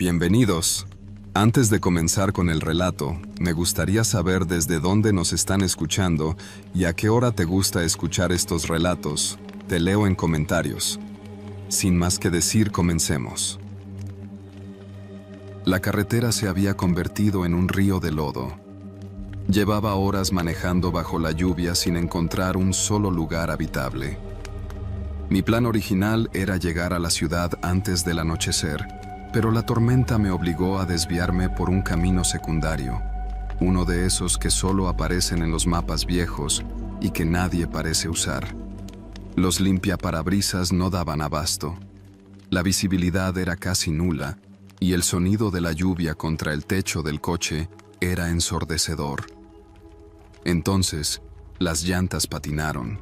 Bienvenidos. Antes de comenzar con el relato, me gustaría saber desde dónde nos están escuchando y a qué hora te gusta escuchar estos relatos. Te leo en comentarios. Sin más que decir, comencemos. La carretera se había convertido en un río de lodo. Llevaba horas manejando bajo la lluvia sin encontrar un solo lugar habitable. Mi plan original era llegar a la ciudad antes del anochecer, pero la tormenta me obligó a desviarme por un camino secundario, uno de esos que solo aparecen en los mapas viejos y que nadie parece usar. Los limpiaparabrisas no daban abasto. La visibilidad era casi nula y el sonido de la lluvia contra el techo del coche era ensordecedor. Entonces, las llantas patinaron.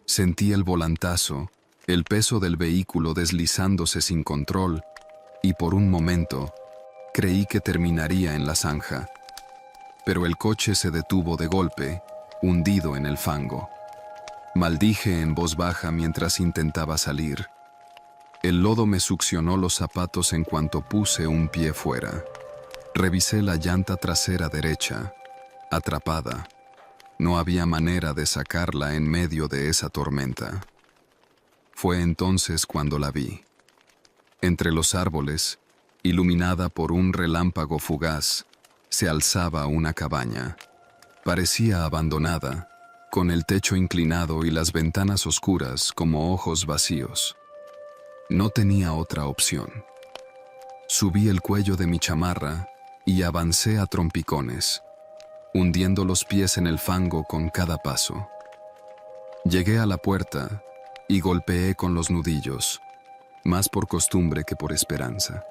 Sentí el volantazo, el peso del vehículo deslizándose sin control, y por un momento creí que terminaría en la zanja. Pero el coche se detuvo de golpe, hundido en el fango. Maldije en voz baja mientras intentaba salir. El lodo me succionó los zapatos en cuanto puse un pie fuera. Revisé la llanta trasera derecha, atrapada. No había manera de sacarla en medio de esa tormenta. Fue entonces cuando la vi. Entre los árboles, iluminada por un relámpago fugaz, se alzaba una cabaña. Parecía abandonada, con el techo inclinado y las ventanas oscuras como ojos vacíos. No tenía otra opción. Subí el cuello de mi chamarra y avancé a trompicones, hundiendo los pies en el fango con cada paso. Llegué a la puerta y golpeé con los nudillos, más por costumbre que por esperanza.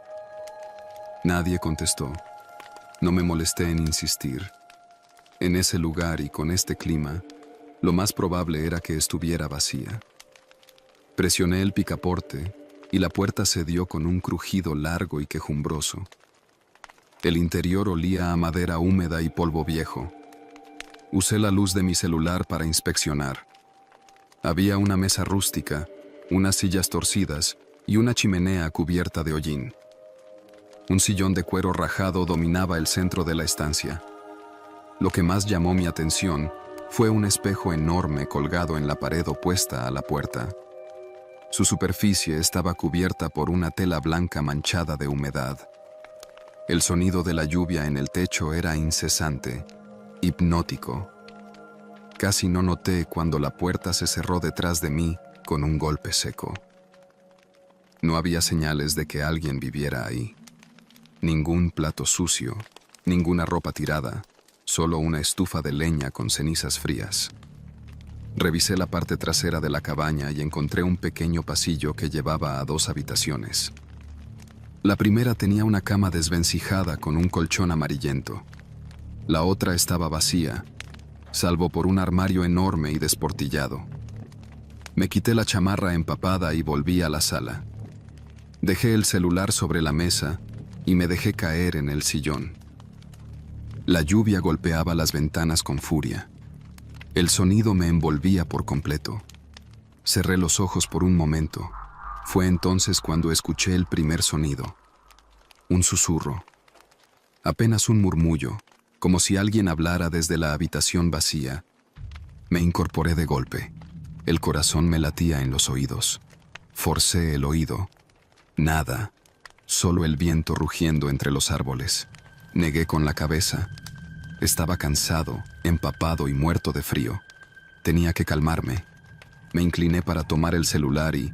Nadie contestó. No me molesté en insistir. En ese lugar y con este clima, lo más probable era que estuviera vacía. Presioné el picaporte y la puerta cedió con un crujido largo y quejumbroso. El interior olía a madera húmeda y polvo viejo. Usé la luz de mi celular para inspeccionar. Había una mesa rústica, unas sillas torcidas y una chimenea cubierta de hollín. Un sillón de cuero rajado dominaba el centro de la estancia. Lo que más llamó mi atención fue un espejo enorme colgado en la pared opuesta a la puerta. Su superficie estaba cubierta por una tela blanca manchada de humedad. El sonido de la lluvia en el techo era incesante, hipnótico. Casi no noté cuando la puerta se cerró detrás de mí con un golpe seco. No había señales de que alguien viviera ahí. Ningún plato sucio, ninguna ropa tirada, solo una estufa de leña con cenizas frías. Revisé la parte trasera de la cabaña y encontré un pequeño pasillo que llevaba a dos habitaciones. La primera tenía una cama desvencijada con un colchón amarillento. La otra estaba vacía, salvo por un armario enorme y desportillado. Me quité la chamarra empapada y volví a la sala. Dejé el celular sobre la mesa y me dejé caer en el sillón. La lluvia golpeaba las ventanas con furia. El sonido me envolvía por completo. Cerré los ojos por un momento. Fue entonces cuando escuché el primer sonido. Un susurro. Apenas un murmullo, como si alguien hablara desde la habitación vacía. Me incorporé de golpe. El corazón me latía en los oídos. Forcé el oído. Nada. Solo el viento rugiendo entre los árboles. Negué con la cabeza. Estaba cansado, empapado y muerto de frío. Tenía que calmarme. Me incliné para tomar el celular y,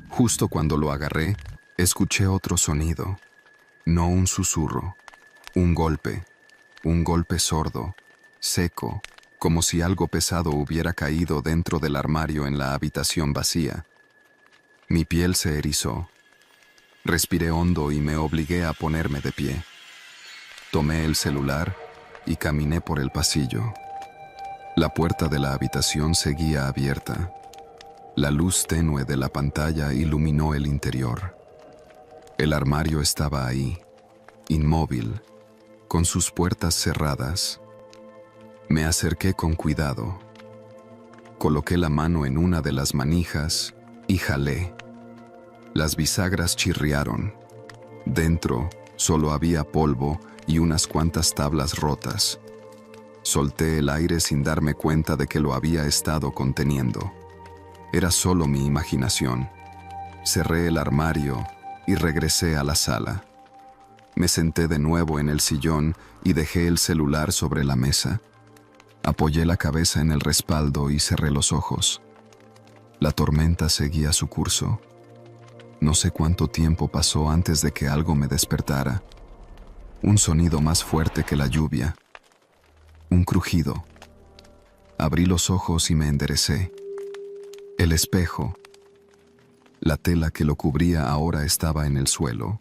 justo cuando lo agarré, escuché otro sonido. No un susurro. Un golpe sordo, seco, como si algo pesado hubiera caído dentro del armario en la habitación vacía. Mi piel se erizó. Respiré hondo y me obligué a ponerme de pie. Tomé el celular y caminé por el pasillo. La puerta de la habitación seguía abierta. La luz tenue de la pantalla iluminó el interior. El armario estaba ahí, inmóvil, con sus puertas cerradas. Me acerqué con cuidado. Coloqué la mano en una de las manijas y jalé. Las bisagras chirriaron. Dentro solo había polvo y unas cuantas tablas rotas. Solté el aire sin darme cuenta de que lo había estado conteniendo. Era solo mi imaginación. Cerré el armario y regresé a la sala. Me senté de nuevo en el sillón y dejé el celular sobre la mesa. Apoyé la cabeza en el respaldo y cerré los ojos. La tormenta seguía su curso. No sé cuánto tiempo pasó antes de que algo me despertara. Un sonido más fuerte que la lluvia. Un crujido. Abrí los ojos y me enderecé. El espejo. La tela que lo cubría ahora estaba en el suelo,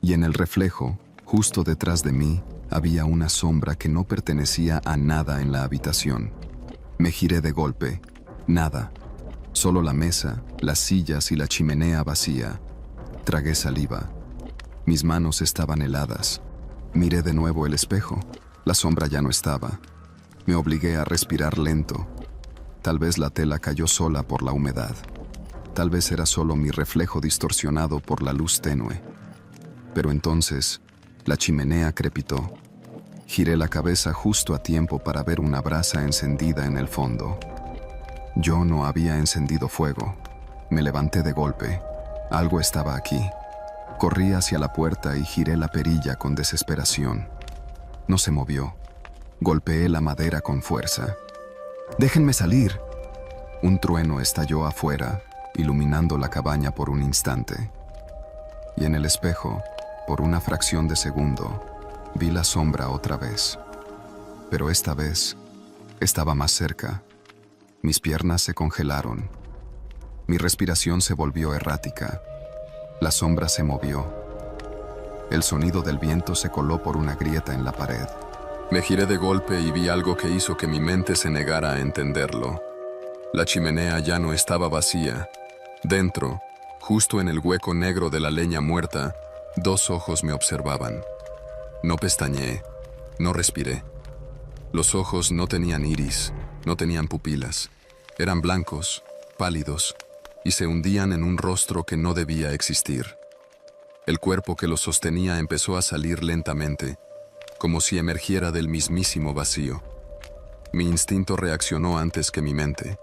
y en el reflejo, justo detrás de mí, había una sombra que no pertenecía a nada en la habitación. Me giré de golpe. Nada. Solo la mesa, las sillas y la chimenea vacía. Tragué saliva. Mis manos estaban heladas. Miré de nuevo el espejo. La sombra ya no estaba. Me obligué a respirar lento. Tal vez la tela cayó sola por la humedad. Tal vez era solo mi reflejo distorsionado por la luz tenue. Pero entonces, la chimenea crepitó. Giré la cabeza justo a tiempo para ver una brasa encendida en el fondo. Yo no había encendido fuego. Me levanté de golpe. Algo estaba aquí. Corrí hacia la puerta y giré la perilla con desesperación. No se movió. Golpeé la madera con fuerza. ¡Déjenme salir! Un trueno estalló afuera, iluminando la cabaña por un instante. Y en el espejo, por una fracción de segundo, vi la sombra otra vez. Pero esta vez, estaba más cerca. Mis piernas se congelaron. Mi respiración se volvió errática. La sombra se movió. El sonido del viento se coló por una grieta en la pared. Me giré de golpe y vi algo que hizo que mi mente se negara a entenderlo. La chimenea ya no estaba vacía. Dentro, justo en el hueco negro de la leña muerta, dos ojos me observaban. No pestañeé, no respiré. Los ojos no tenían iris, no tenían pupilas. Eran blancos, pálidos, y se hundían en un rostro que no debía existir. El cuerpo que los sostenía empezó a salir lentamente, como si emergiera del mismísimo vacío. Mi instinto reaccionó antes que mi mente.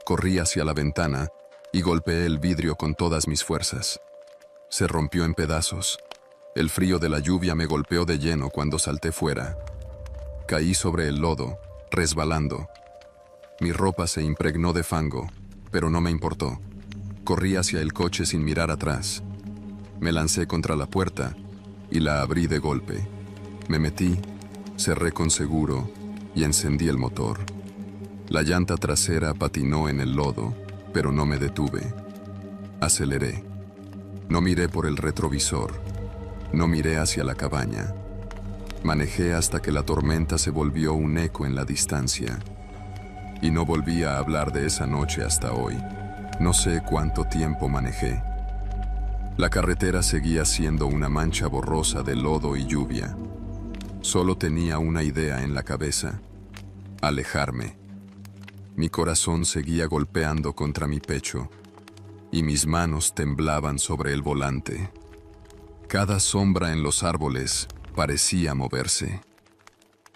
Corrí hacia la ventana y golpeé el vidrio con todas mis fuerzas. Se rompió en pedazos. El frío de la lluvia me golpeó de lleno cuando salté fuera. Caí sobre el lodo, resbalando. Mi ropa se impregnó de fango, pero no me importó. Corrí hacia el coche sin mirar atrás. Me lancé contra la puerta y la abrí de golpe. Me metí, cerré con seguro y encendí el motor. La llanta trasera patinó en el lodo, pero no me detuve. Aceleré. No miré por el retrovisor. No miré hacia la cabaña. Manejé hasta que la tormenta se volvió un eco en la distancia. Y no volví a hablar de esa noche hasta hoy. No sé cuánto tiempo manejé. La carretera seguía siendo una mancha borrosa de lodo y lluvia. Solo tenía una idea en la cabeza: alejarme. Mi corazón seguía golpeando contra mi pecho, y mis manos temblaban sobre el volante. Cada sombra en los árboles parecía moverse.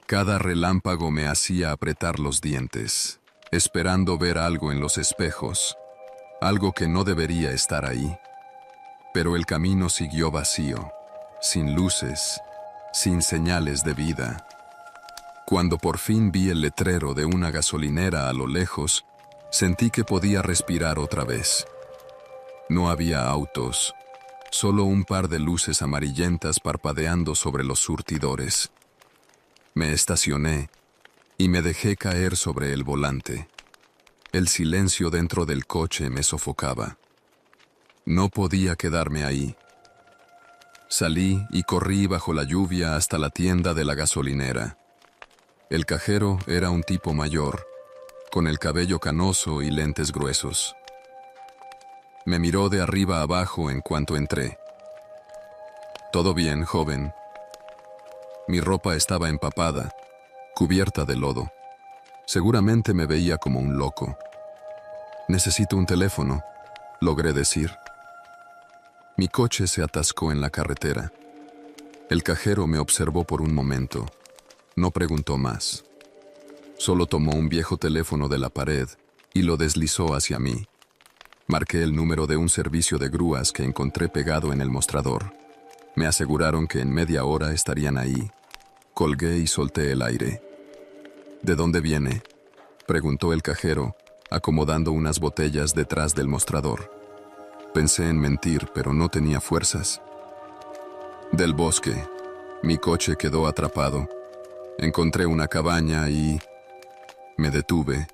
Cada relámpago me hacía apretar los dientes, esperando ver algo en los espejos, algo que no debería estar ahí. Pero el camino siguió vacío, sin luces, sin señales de vida. Cuando por fin vi el letrero de una gasolinera a lo lejos, sentí que podía respirar otra vez. No había autos, solo un par de luces amarillentas parpadeando sobre los surtidores. Me estacioné y me dejé caer sobre el volante. El silencio dentro del coche me sofocaba. No podía quedarme ahí. Salí y corrí bajo la lluvia hasta la tienda de la gasolinera. El cajero era un tipo mayor, con el cabello canoso y lentes gruesos. Me miró de arriba abajo en cuanto entré. «¿Todo bien, joven?» Mi ropa estaba empapada, cubierta de lodo. Seguramente me veía como un loco. «Necesito un teléfono», logré decir. Mi coche se atascó en la carretera. El cajero me observó por un momento. No preguntó más. Solo tomó un viejo teléfono de la pared y lo deslizó hacia mí. Marqué el número de un servicio de grúas que encontré pegado en el mostrador. Me aseguraron que en media hora estarían ahí. Colgué y solté el aire. ¿De dónde viene?, preguntó el cajero, acomodando unas botellas detrás del mostrador. Pensé en mentir, pero no tenía fuerzas. Del bosque. Mi coche quedó atrapado. Encontré una cabaña y... me detuve.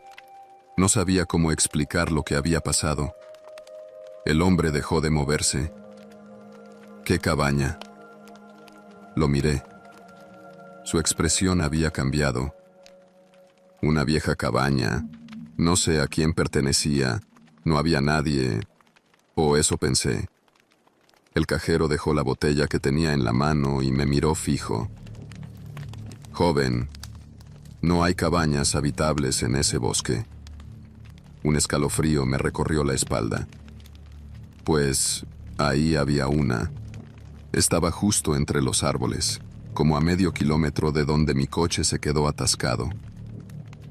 No sabía cómo explicar lo que había pasado. El hombre dejó de moverse. ¿Qué cabaña? Lo miré. Su expresión había cambiado. Una vieja cabaña. No sé a quién pertenecía. No había nadie. O eso pensé. El cajero dejó la botella que tenía en la mano y me miró fijo. Joven, no hay cabañas habitables en ese bosque. Un escalofrío me recorrió la espalda. Pues ahí había una. Estaba justo entre los árboles, como a medio kilómetro de donde mi coche se quedó atascado.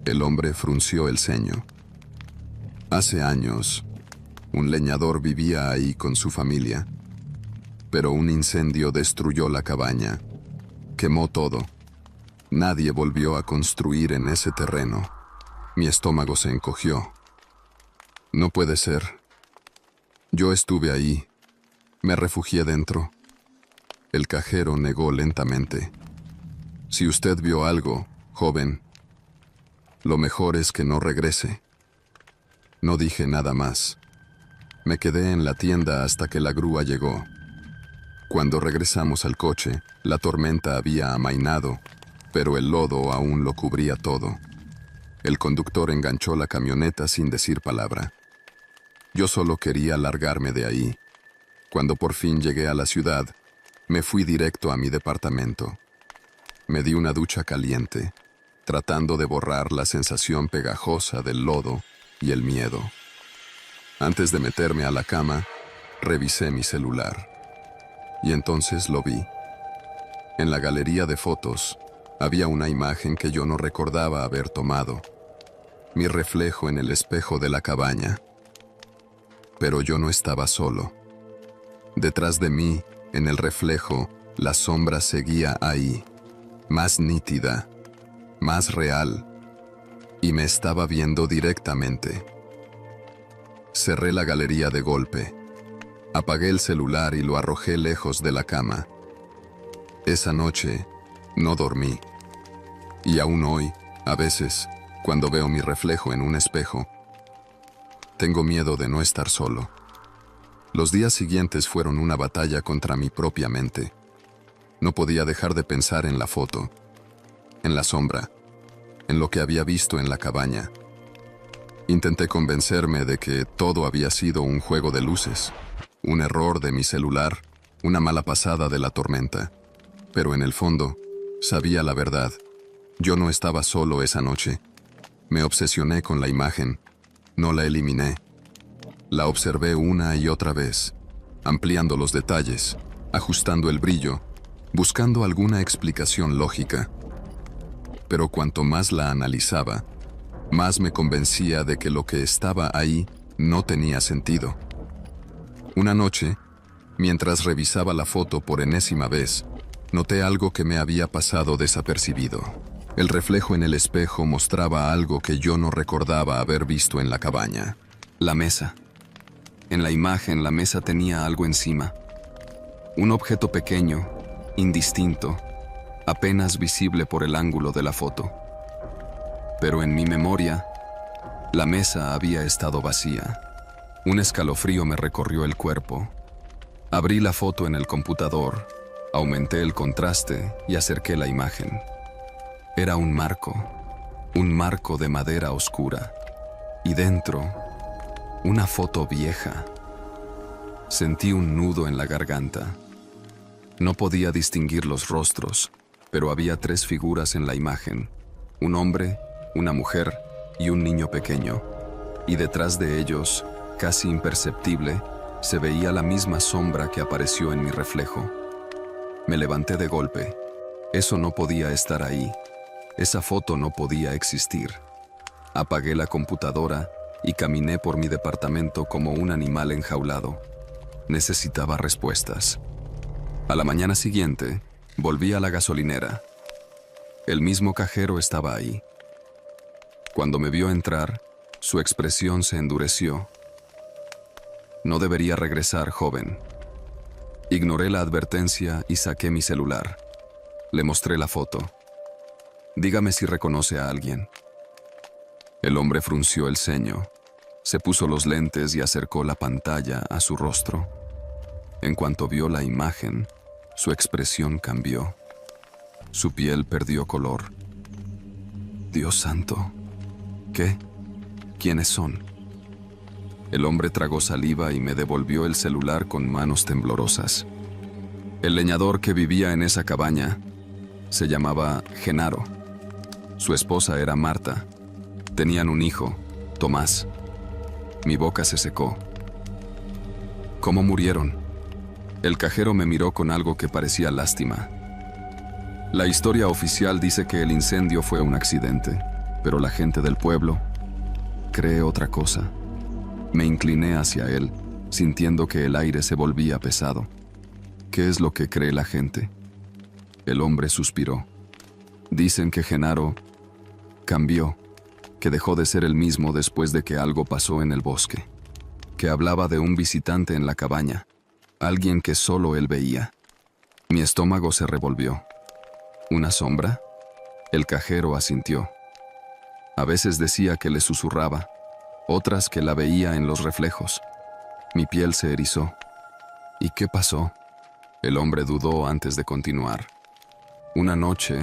El hombre frunció el ceño. Hace años, un leñador vivía ahí con su familia, pero un incendio destruyó la cabaña. Quemó todo. Nadie volvió a construir en ese terreno. Mi estómago se encogió. No puede ser. Yo estuve ahí. Me refugié dentro. El cajero negó lentamente. Si usted vio algo, joven, lo mejor es que no regrese. No dije nada más. Me quedé en la tienda hasta que la grúa llegó. Cuando regresamos al coche, la tormenta había amainado, pero el lodo aún lo cubría todo. El conductor enganchó la camioneta sin decir palabra. Yo solo quería largarme de ahí. Cuando por fin llegué a la ciudad, me fui directo a mi departamento. Me di una ducha caliente, tratando de borrar la sensación pegajosa del lodo y el miedo. Antes de meterme a la cama, revisé mi celular. Y entonces lo vi. En la galería de fotos, había una imagen que yo no recordaba haber tomado. Mi reflejo en el espejo de la cabaña. Pero yo no estaba solo. Detrás de mí, en el reflejo, la sombra seguía ahí, más nítida, más real, y me estaba viendo directamente. Cerré la galería de golpe. Apagué el celular y lo arrojé lejos de la cama. Esa noche, no dormí. Y aún hoy, a veces, cuando veo mi reflejo en un espejo, tengo miedo de no estar solo. Los días siguientes fueron una batalla contra mi propia mente. No podía dejar de pensar en la foto, en la sombra, en lo que había visto en la cabaña. Intenté convencerme de que todo había sido un juego de luces, un error de mi celular, una mala pasada de la tormenta. Pero en el fondo, sabía la verdad. Yo no estaba solo esa noche. Me obsesioné con la imagen. No la eliminé. La observé una y otra vez, ampliando los detalles, ajustando el brillo, buscando alguna explicación lógica. Pero cuanto más la analizaba, más me convencía de que lo que estaba ahí no tenía sentido. Una noche, mientras revisaba la foto por enésima vez, noté algo que me había pasado desapercibido. El reflejo en el espejo mostraba algo que yo no recordaba haber visto en la cabaña. La mesa. En la imagen, la mesa tenía algo encima. Un objeto pequeño, indistinto, apenas visible por el ángulo de la foto. Pero en mi memoria, la mesa había estado vacía. Un escalofrío me recorrió el cuerpo. Abrí la foto en el computador, aumenté el contraste y acerqué la imagen. Era un marco de madera oscura. Y dentro, una foto vieja. Sentí un nudo en la garganta. No podía distinguir los rostros, pero había 3 figuras en la imagen: un hombre, una mujer y un niño pequeño. Y detrás de ellos, casi imperceptible, Se veía la misma sombra que apareció en mi reflejo. Me levanté de golpe. Eso no podía estar ahí. Esa foto no podía existir. Apagué la computadora y caminé por mi departamento como un animal enjaulado. Necesitaba respuestas. A la mañana siguiente, volví a la gasolinera. El mismo cajero estaba ahí. Cuando me vio entrar, su expresión se endureció. No debería regresar, joven. Ignoré la advertencia y saqué mi celular. Le mostré la foto. Dígame si reconoce a alguien. El hombre frunció el ceño, se puso los lentes y acercó la pantalla a su rostro. En cuanto vio la imagen, su expresión cambió. Su piel perdió color. Dios santo. ¿Qué? ¿Quiénes son? El hombre tragó saliva y me devolvió el celular con manos temblorosas. El leñador que vivía en esa cabaña se llamaba Genaro. Su esposa era Marta. Tenían un hijo, Tomás. Mi boca se secó. ¿Cómo murieron? El cajero me miró con algo que parecía lástima. La historia oficial dice que el incendio fue un accidente, pero la gente del pueblo cree otra cosa. Me incliné hacia él, sintiendo que el aire se volvía pesado. ¿Qué es lo que cree la gente? El hombre suspiró. Dicen que Genaro cambió, que dejó de ser el mismo después de que algo pasó en el bosque, que hablaba de un visitante en la cabaña, alguien que solo él veía. Mi estómago se revolvió. ¿Una sombra? El cajero asintió. A veces decía que le susurraba, otras que la veía en los reflejos. Mi piel se erizó. ¿Y qué pasó? El hombre dudó antes de continuar. Una noche,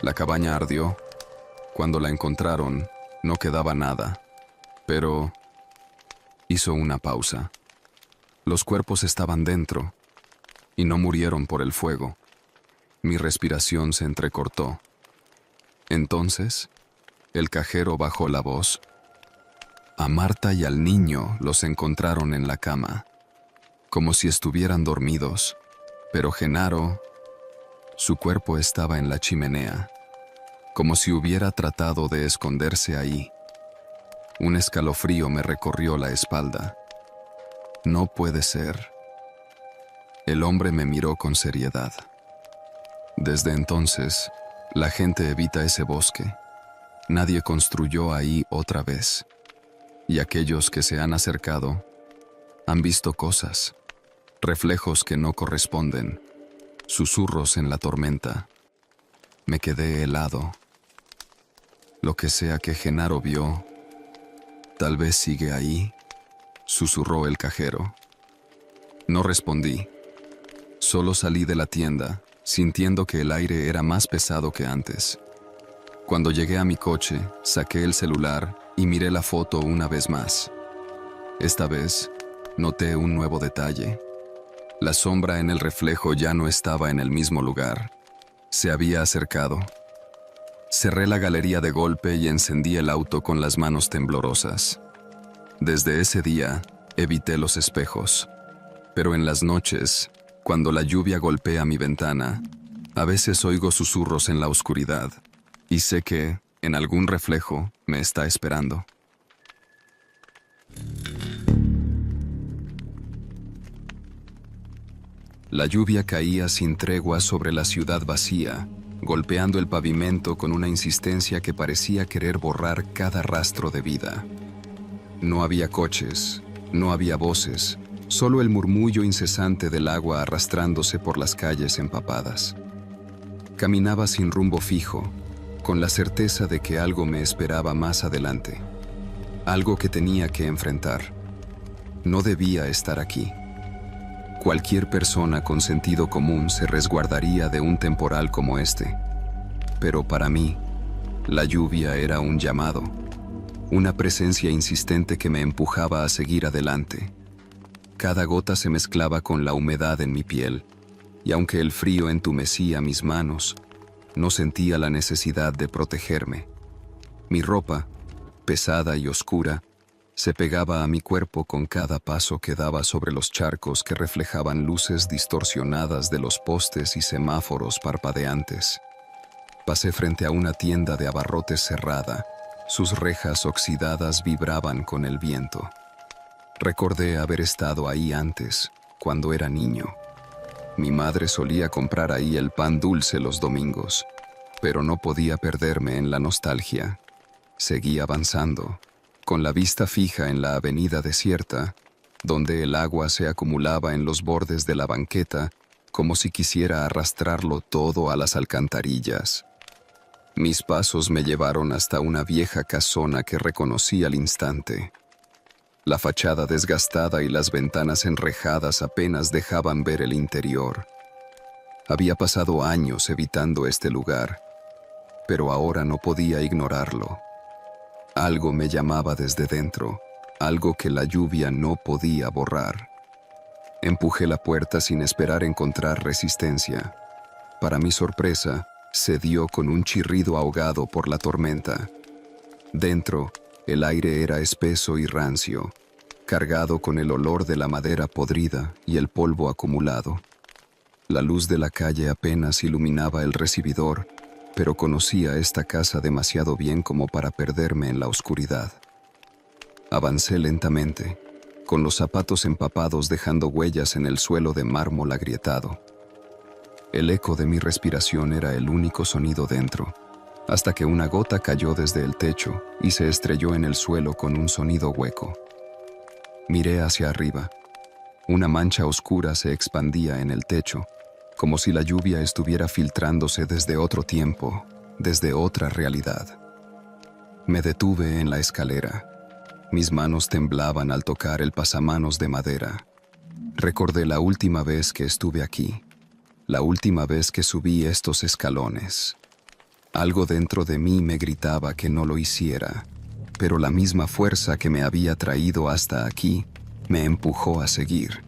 la cabaña ardió. Cuando la encontraron, no quedaba nada. Pero hizo una pausa. Los cuerpos estaban dentro y no murieron por el fuego. Mi respiración se entrecortó. Entonces, el cajero bajó la voz. A Marta y al niño los encontraron en la cama, como si estuvieran dormidos, pero Genaro, su cuerpo estaba en la chimenea, como si hubiera tratado de esconderse ahí. Un escalofrío me recorrió la espalda. No puede ser. El hombre me miró con seriedad. Desde entonces, la gente evita ese bosque. Nadie construyó ahí otra vez. Y aquellos que se han acercado han visto cosas, reflejos que no corresponden, susurros en la tormenta. Me quedé helado. Lo que sea que Genaro vio, tal vez sigue ahí, susurró el cajero. No respondí. Solo salí de la tienda, sintiendo que el aire era más pesado que antes. Cuando llegué a mi coche, saqué el celular y miré la foto una vez más. Esta vez, noté un nuevo detalle. La sombra en el reflejo ya no estaba en el mismo lugar. Se había acercado. Cerré la galería de golpe y encendí el auto con las manos temblorosas. Desde ese día, evité los espejos. Pero en las noches, cuando la lluvia golpea mi ventana, a veces oigo susurros en la oscuridad y sé que, en algún reflejo, me está esperando. La lluvia caía sin tregua sobre la ciudad vacía, golpeando el pavimento con una insistencia que parecía querer borrar cada rastro de vida. No había coches, no había voces, solo el murmullo incesante del agua arrastrándose por las calles empapadas. Caminaba sin rumbo fijo, con la certeza de que algo me esperaba más adelante, algo que tenía que enfrentar. No debía estar aquí. Cualquier persona con sentido común se resguardaría de un temporal como este, pero para mí, la lluvia era un llamado, una presencia insistente que me empujaba a seguir adelante. Cada gota se mezclaba con la humedad en mi piel, y aunque el frío entumecía mis manos, no sentía la necesidad de protegerme. Mi ropa, pesada y oscura, Se pegaba a mi cuerpo con cada paso que daba sobre los charcos que reflejaban luces distorsionadas de los postes y semáforos parpadeantes. Pasé frente a una tienda de abarrotes cerrada. Sus rejas oxidadas vibraban con el viento. Recordé haber estado ahí antes, cuando era niño. Mi madre solía comprar ahí el pan dulce los domingos, pero no podía perderme en la nostalgia. Seguí avanzando, con la vista fija en la avenida desierta, donde el agua se acumulaba en los bordes de la banqueta, como si quisiera arrastrarlo todo a las alcantarillas. Mis pasos me llevaron hasta una vieja casona que reconocí al instante. La fachada desgastada y las ventanas enrejadas apenas dejaban ver el interior. Había pasado años evitando este lugar, pero ahora no podía ignorarlo. Algo me llamaba desde dentro, algo que la lluvia no podía borrar. Empujé la puerta sin esperar encontrar resistencia. Para mi sorpresa, cedió con un chirrido ahogado por la tormenta. Dentro, el aire era espeso y rancio, cargado con el olor de la madera podrida y el polvo acumulado. La luz de la calle apenas iluminaba el recibidor, pero conocía esta casa demasiado bien como para perderme en la oscuridad. Avancé lentamente, con los zapatos empapados dejando huellas en el suelo de mármol agrietado. El eco de mi respiración era el único sonido dentro, hasta que una gota cayó desde el techo y se estrelló en el suelo con un sonido hueco. Miré hacia arriba. Una mancha oscura se expandía en el techo, como si la lluvia estuviera filtrándose desde otro tiempo, desde otra realidad. Me detuve en la escalera. Mis manos temblaban al tocar el pasamanos de madera. Recordé la última vez que estuve aquí, la última vez que subí estos escalones. Algo dentro de mí me gritaba que no lo hiciera, pero la misma fuerza que me había traído hasta aquí me empujó a seguir.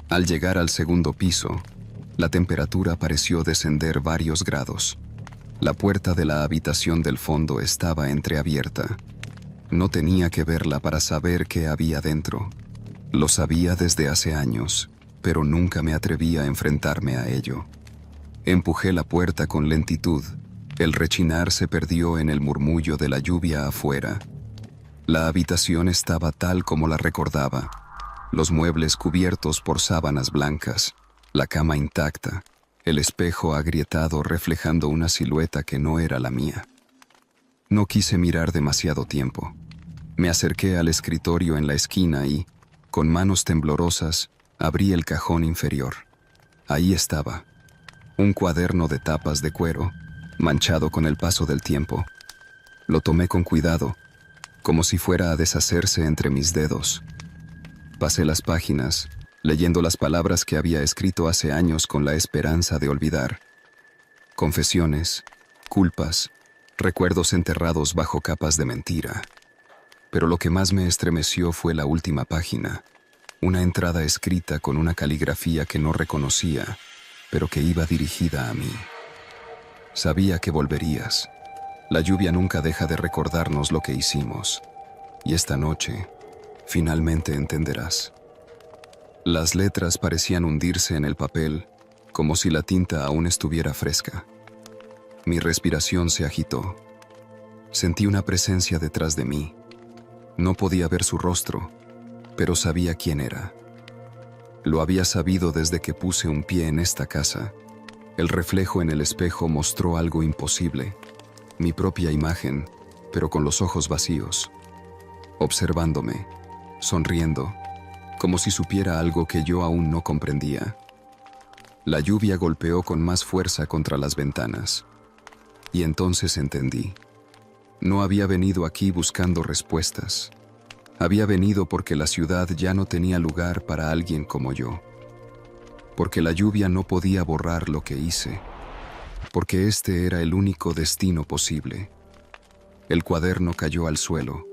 Al llegar al segundo piso, la temperatura pareció descender varios grados. La puerta de la habitación del fondo estaba entreabierta. No tenía que verla para saber qué había dentro. Lo sabía desde hace años, pero nunca me atreví a enfrentarme a ello. Empujé la puerta con lentitud. El rechinar se perdió en el murmullo de la lluvia afuera. La habitación estaba tal como la recordaba. Los muebles cubiertos por sábanas blancas, la cama intacta, el espejo agrietado reflejando una silueta que no era la mía. No quise mirar demasiado tiempo. Me acerqué al escritorio en la esquina y, con manos temblorosas, abrí el cajón inferior. Ahí estaba, un cuaderno de tapas de cuero, manchado con el paso del tiempo. Lo tomé con cuidado, como si fuera a deshacerse entre mis dedos. Pasé las páginas, leyendo las palabras que había escrito hace años con la esperanza de olvidar. Confesiones, culpas, recuerdos enterrados bajo capas de mentira. Pero lo que más me estremeció fue la última página, una entrada escrita con una caligrafía que no reconocía, pero que iba dirigida a mí. Sabía que volverías. La lluvia nunca deja de recordarnos lo que hicimos. Y esta noche, finalmente entenderás. Las letras parecían hundirse en el papel, como si la tinta aún estuviera fresca. Mi respiración se agitó. Sentí una presencia detrás de mí. No podía ver su rostro, pero sabía quién era. Lo había sabido desde que puse un pie en esta casa. El reflejo en el espejo mostró algo imposible. Mi propia imagen, pero con los ojos vacíos. Observándome, sonriendo, como si supiera algo que yo aún no comprendía. La lluvia golpeó con más fuerza contra las ventanas. Y entonces entendí. No había venido aquí buscando respuestas. Había venido porque la ciudad ya no tenía lugar para alguien como yo. Porque la lluvia no podía borrar lo que hice. Porque este era el único destino posible. El cuaderno cayó al suelo.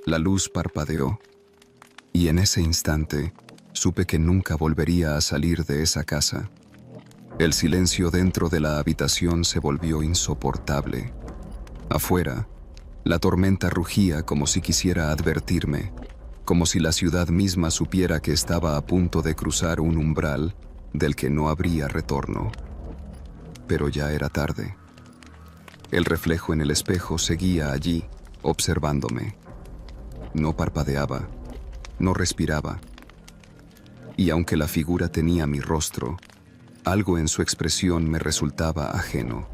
La luz parpadeó. Y en ese instante, supe que nunca volvería a salir de esa casa. El silencio dentro de la habitación se volvió insoportable. Afuera, La tormenta rugía como si quisiera advertirme, como si la ciudad misma supiera que estaba a punto de cruzar un umbral del que no habría retorno. Pero ya era tarde. El reflejo en el espejo seguía allí, observándome. No parpadeaba, no respiraba. Y aunque la figura tenía mi rostro, algo en su expresión me resultaba ajeno.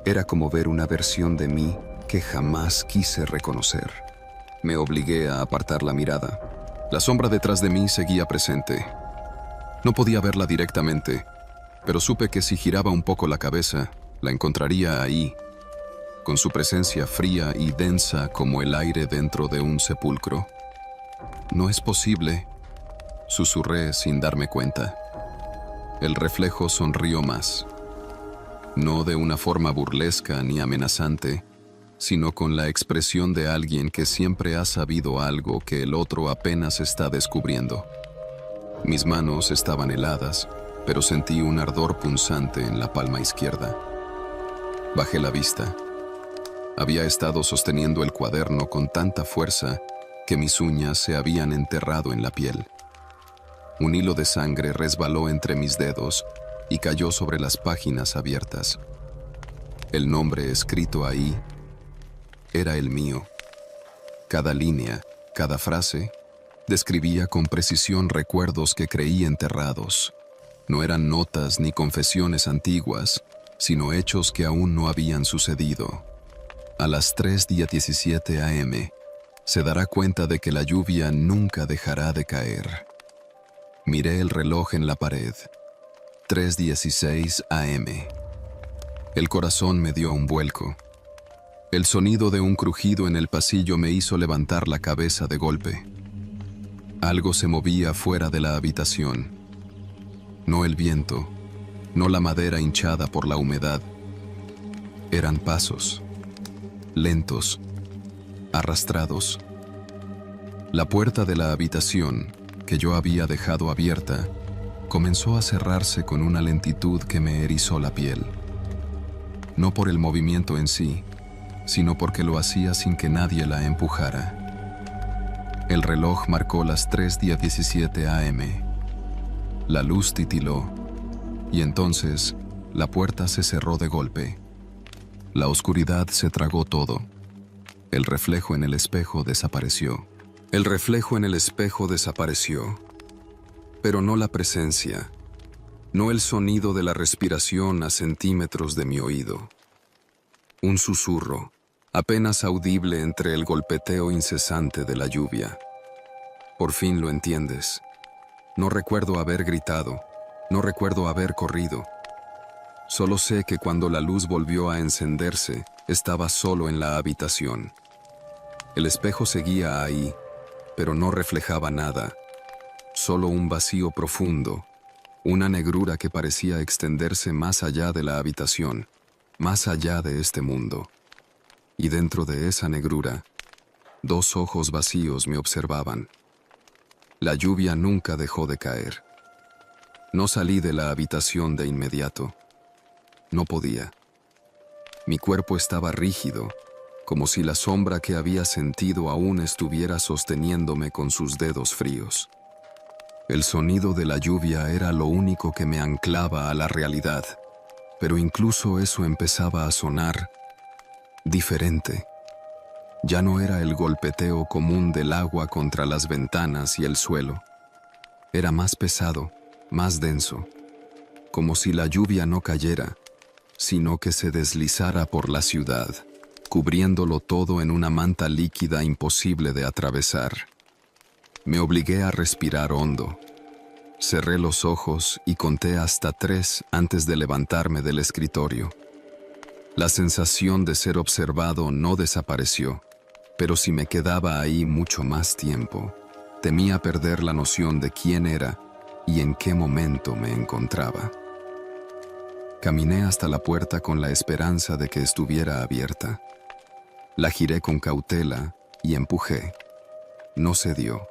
Era como ver una versión de mí que jamás quise reconocer. Me obligué a apartar la mirada. La sombra detrás de mí seguía presente. No podía verla directamente, pero supe que si giraba un poco la cabeza, la encontraría ahí, con su presencia fría y densa como el aire dentro de un sepulcro. «No es posible», susurré sin darme cuenta. El reflejo sonrió más. No de una forma burlesca ni amenazante, sino con la expresión de alguien que siempre ha sabido algo que el otro apenas está descubriendo. Mis manos estaban heladas, pero sentí un ardor punzante en la palma izquierda. Bajé la vista. Había estado sosteniendo el cuaderno con tanta fuerza que mis uñas se habían enterrado en la piel. Un hilo de sangre resbaló entre mis dedos y cayó sobre las páginas abiertas. El nombre escrito ahí era el mío. Cada línea, cada frase, describía con precisión recuerdos que creí enterrados. No eran notas ni confesiones antiguas, sino hechos que aún no habían sucedido. A las 3:17 a.m., se dará cuenta de que la lluvia nunca dejará de caer. Miré el reloj en la pared. 3:16 a.m. El corazón me dio un vuelco. El sonido de un crujido en el pasillo me hizo levantar la cabeza de golpe. Algo se movía fuera de la habitación. No el viento, no la madera hinchada por la humedad. Eran pasos, lentos, arrastrados. La puerta de la habitación, que yo había dejado abierta, comenzó a cerrarse con una lentitud que me erizó la piel. No por el movimiento en sí, sino porque lo hacía sin que nadie la empujara. El reloj marcó las 3:17 a.m. La luz titiló, y entonces la puerta se cerró de golpe. La oscuridad se tragó todo. El reflejo en el espejo desapareció. El reflejo en el espejo desapareció, pero no la presencia, no el sonido de la respiración a centímetros de mi oído. Un susurro, apenas audible entre el golpeteo incesante de la lluvia. Por fin lo entiendes. No recuerdo haber gritado, no recuerdo haber corrido. Solo sé que cuando la luz volvió a encenderse, estaba solo en la habitación. El espejo seguía ahí, pero no reflejaba nada. Solo un vacío profundo, una negrura que parecía extenderse más allá de la habitación, más allá de este mundo. Y dentro de esa negrura, dos ojos vacíos me observaban. La lluvia nunca dejó de caer. No salí de la habitación de inmediato. No podía. Mi cuerpo estaba rígido, como si la sombra que había sentido aún estuviera sosteniéndome con sus dedos fríos. El sonido de la lluvia era lo único que me anclaba a la realidad, pero incluso eso empezaba a sonar diferente. Ya no era el golpeteo común del agua contra las ventanas y el suelo. Era más pesado, más denso, como si la lluvia no cayera, sino que se deslizara por la ciudad, cubriéndolo todo en una manta líquida imposible de atravesar. Me obligué a respirar hondo. Cerré los ojos y conté hasta 3 antes de levantarme del escritorio. La sensación de ser observado no desapareció, pero si me quedaba ahí mucho más tiempo, temía perder la noción de quién era y en qué momento me encontraba. Caminé hasta la puerta con la esperanza de que estuviera abierta. La giré con cautela y empujé. No cedió.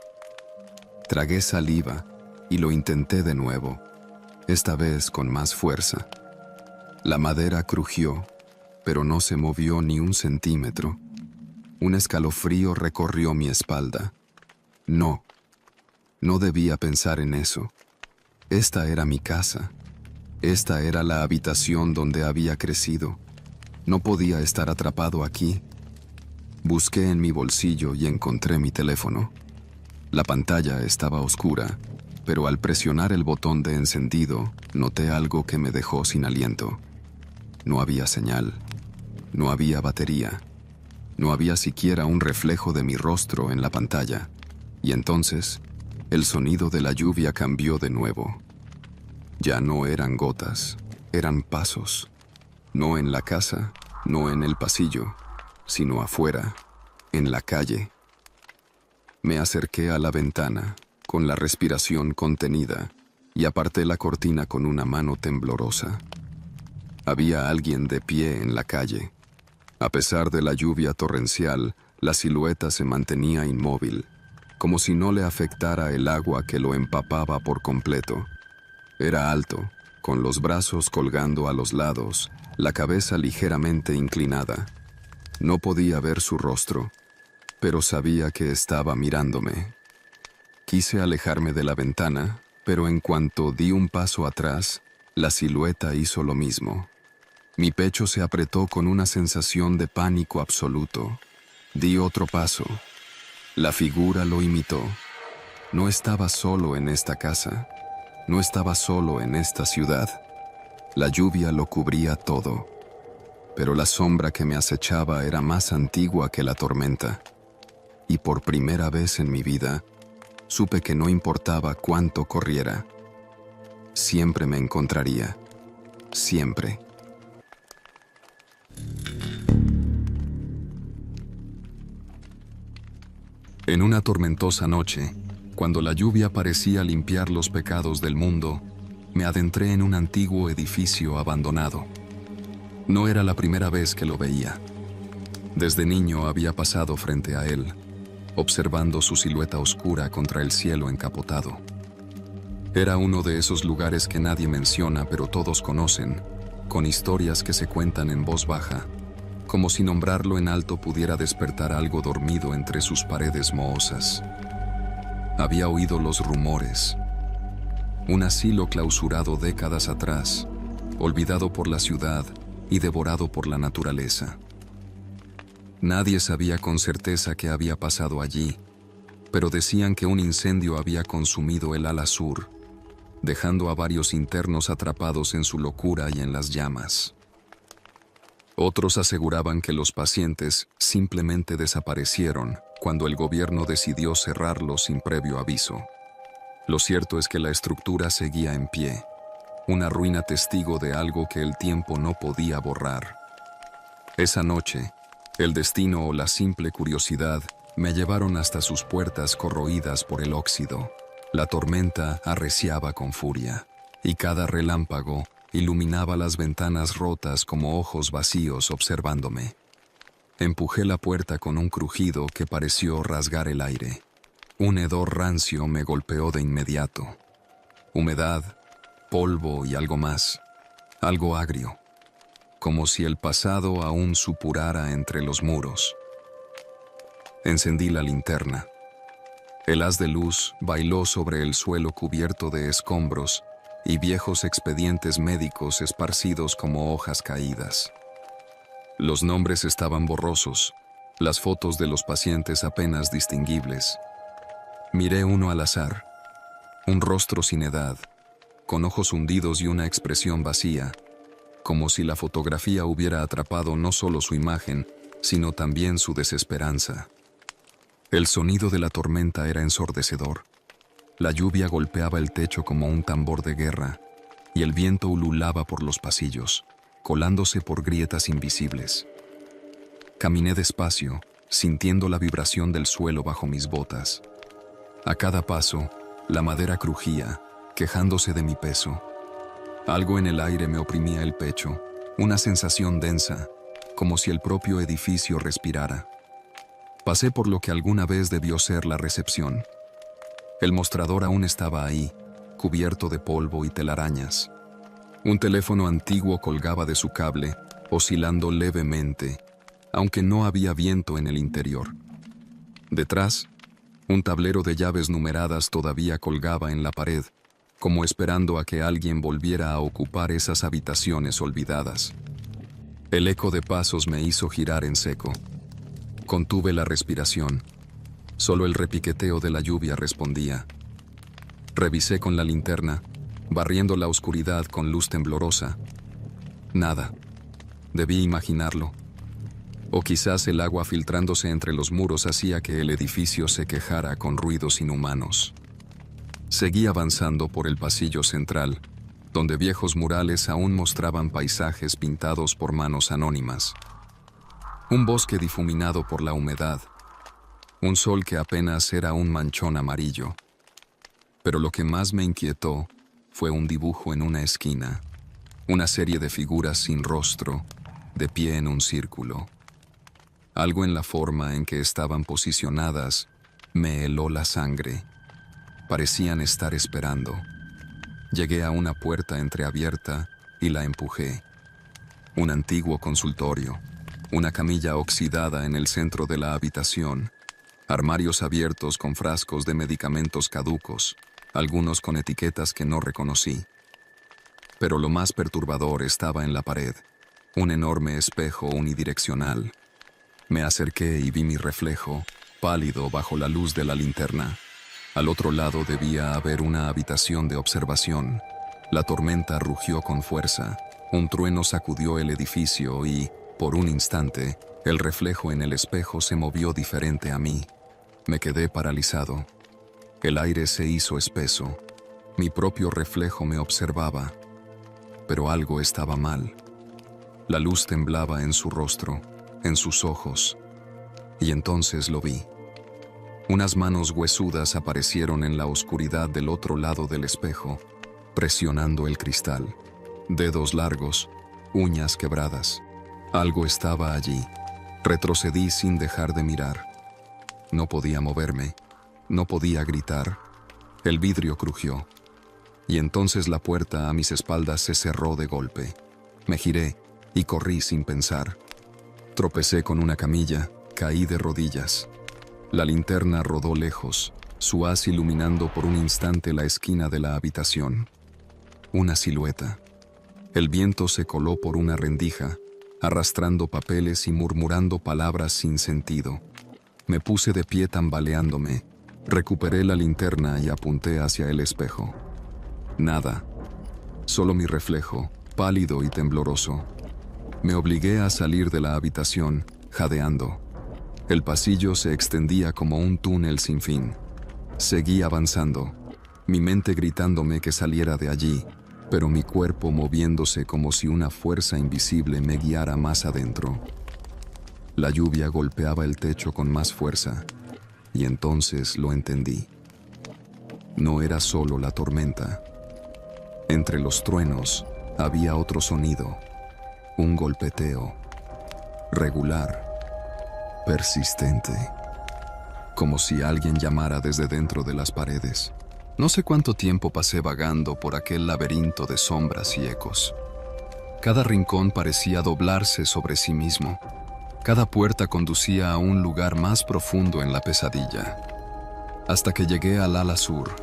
Tragué saliva y lo intenté de nuevo, esta vez con más fuerza. La madera crujió, pero no se movió ni un centímetro. Un escalofrío recorrió mi espalda. No, no debía pensar en eso. Esta era mi casa. Esta era la habitación donde había crecido. No podía estar atrapado aquí. Busqué en mi bolsillo y encontré mi teléfono. La pantalla estaba oscura, pero al presionar el botón de encendido, noté algo que me dejó sin aliento. No había señal. No había batería. No había siquiera un reflejo de mi rostro en la pantalla. Y entonces, el sonido de la lluvia cambió de nuevo. Ya no eran gotas, eran pasos. No en la casa, no en el pasillo, sino afuera, en la calle. Me acerqué a la ventana, con la respiración contenida, y aparté la cortina con una mano temblorosa. Había alguien de pie en la calle. A pesar de la lluvia torrencial, la silueta se mantenía inmóvil, como si no le afectara el agua que lo empapaba por completo. Era alto, con los brazos colgando a los lados, la cabeza ligeramente inclinada. No podía ver su rostro, pero sabía que estaba mirándome. Quise alejarme de la ventana, pero en cuanto di un paso atrás, la silueta hizo lo mismo. Mi pecho se apretó con una sensación de pánico absoluto. Di otro paso. La figura lo imitó. No estaba solo en esta casa. No estaba solo en esta ciudad. La lluvia lo cubría todo. Pero la sombra que me acechaba era más antigua que la tormenta. Y por primera vez en mi vida, supe que no importaba cuánto corriera. Siempre me encontraría. Siempre. En una tormentosa noche, cuando la lluvia parecía limpiar los pecados del mundo, me adentré en un antiguo edificio abandonado. No era la primera vez que lo veía. Desde niño había pasado frente a él, observando su silueta oscura contra el cielo encapotado. Era uno de esos lugares que nadie menciona pero todos conocen, con historias que se cuentan en voz baja, como si nombrarlo en alto pudiera despertar algo dormido entre sus paredes mohosas. Había oído los rumores. Un asilo clausurado décadas atrás, olvidado por la ciudad y devorado por la naturaleza. Nadie sabía con certeza qué había pasado allí, pero decían que un incendio había consumido el ala sur, dejando a varios internos atrapados en su locura y en las llamas. Otros aseguraban que los pacientes simplemente desaparecieron cuando el gobierno decidió cerrarlos sin previo aviso. Lo cierto es que la estructura seguía en pie, una ruina testigo de algo que el tiempo no podía borrar. Esa noche, el destino o la simple curiosidad me llevaron hasta sus puertas corroídas por el óxido. La tormenta arreciaba con furia, y cada relámpago iluminaba las ventanas rotas como ojos vacíos observándome. Empujé la puerta con un crujido que pareció rasgar el aire. Un hedor rancio me golpeó de inmediato. Humedad, polvo y algo más, algo agrio, como si el pasado aún supurara entre los muros. Encendí la linterna. El haz de luz bailó sobre el suelo cubierto de escombros y viejos expedientes médicos esparcidos como hojas caídas. Los nombres estaban borrosos, las fotos de los pacientes apenas distinguibles. Miré uno al azar, un rostro sin edad, con ojos hundidos y una expresión vacía, como si la fotografía hubiera atrapado no solo su imagen, sino también su desesperanza. El sonido de la tormenta era ensordecedor. La lluvia golpeaba el techo como un tambor de guerra, y el viento ululaba por los pasillos, colándose por grietas invisibles. Caminé despacio, sintiendo la vibración del suelo bajo mis botas. A cada paso, la madera crujía, quejándose de mi peso. Algo en el aire me oprimía el pecho, una sensación densa, como si el propio edificio respirara. Pasé por lo que alguna vez debió ser la recepción. El mostrador aún estaba ahí, cubierto de polvo y telarañas. Un teléfono antiguo colgaba de su cable, oscilando levemente, aunque no había viento en el interior. Detrás, un tablero de llaves numeradas todavía colgaba en la pared, como esperando a que alguien volviera a ocupar esas habitaciones olvidadas. El eco de pasos me hizo girar en seco. Contuve la respiración. Solo el repiqueteo de la lluvia respondía. Revisé con la linterna, barriendo la oscuridad con luz temblorosa. Nada. Debí imaginarlo. O quizás el agua filtrándose entre los muros hacía que el edificio se quejara con ruidos inhumanos. Seguí avanzando por el pasillo central, donde viejos murales aún mostraban paisajes pintados por manos anónimas. Un bosque difuminado por la humedad. Un sol que apenas era un manchón amarillo. Pero lo que más me inquietó fue un dibujo en una esquina. Una serie de figuras sin rostro, de pie en un círculo. Algo en la forma en que estaban posicionadas me heló la sangre. Parecían estar esperando. Llegué a una puerta entreabierta y la empujé. Un antiguo consultorio, una camilla oxidada en el centro de la habitación, armarios abiertos con frascos de medicamentos caducos, algunos con etiquetas que no reconocí. Pero lo más perturbador estaba en la pared, un enorme espejo unidireccional. Me acerqué y vi mi reflejo, pálido bajo la luz de la linterna. Al otro lado debía haber una habitación de observación. La tormenta rugió con fuerza, un trueno sacudió el edificio y, por un instante, el reflejo en el espejo se movió diferente a mí. Me quedé paralizado. El aire se hizo espeso. Mi propio reflejo me observaba. Pero algo estaba mal. La luz temblaba en su rostro, en sus ojos. Y entonces lo vi. Unas manos huesudas aparecieron en la oscuridad del otro lado del espejo, presionando el cristal. Dedos largos, uñas quebradas. Algo estaba allí. Retrocedí sin dejar de mirar. No podía moverme, no podía gritar. El vidrio crujió. Y entonces la puerta a mis espaldas se cerró de golpe. Me giré y corrí sin pensar. Tropecé con una camilla, caí de rodillas. La linterna rodó lejos, su haz iluminando por un instante la esquina de la habitación. Una silueta. El viento se coló por una rendija, arrastrando papeles y murmurando palabras sin sentido. Me puse de pie tambaleándome, recuperé la linterna y apunté hacia el espejo. Nada. Solo mi reflejo, pálido y tembloroso. Me obligué a salir de la habitación, jadeando. El pasillo se extendía como un túnel sin fin. Seguí avanzando, mi mente gritándome que saliera de allí, pero mi cuerpo moviéndose como si una fuerza invisible me guiara más adentro. La lluvia golpeaba el techo con más fuerza, y entonces lo entendí. No era solo la tormenta. Entre los truenos había otro sonido, un golpeteo, regular, persistente, como si alguien llamara desde dentro de las paredes. No sé cuánto tiempo pasé vagando por aquel laberinto de sombras y ecos. Cada rincón parecía doblarse sobre sí mismo. Cada puerta conducía a un lugar más profundo en la pesadilla. Hasta que llegué al ala sur.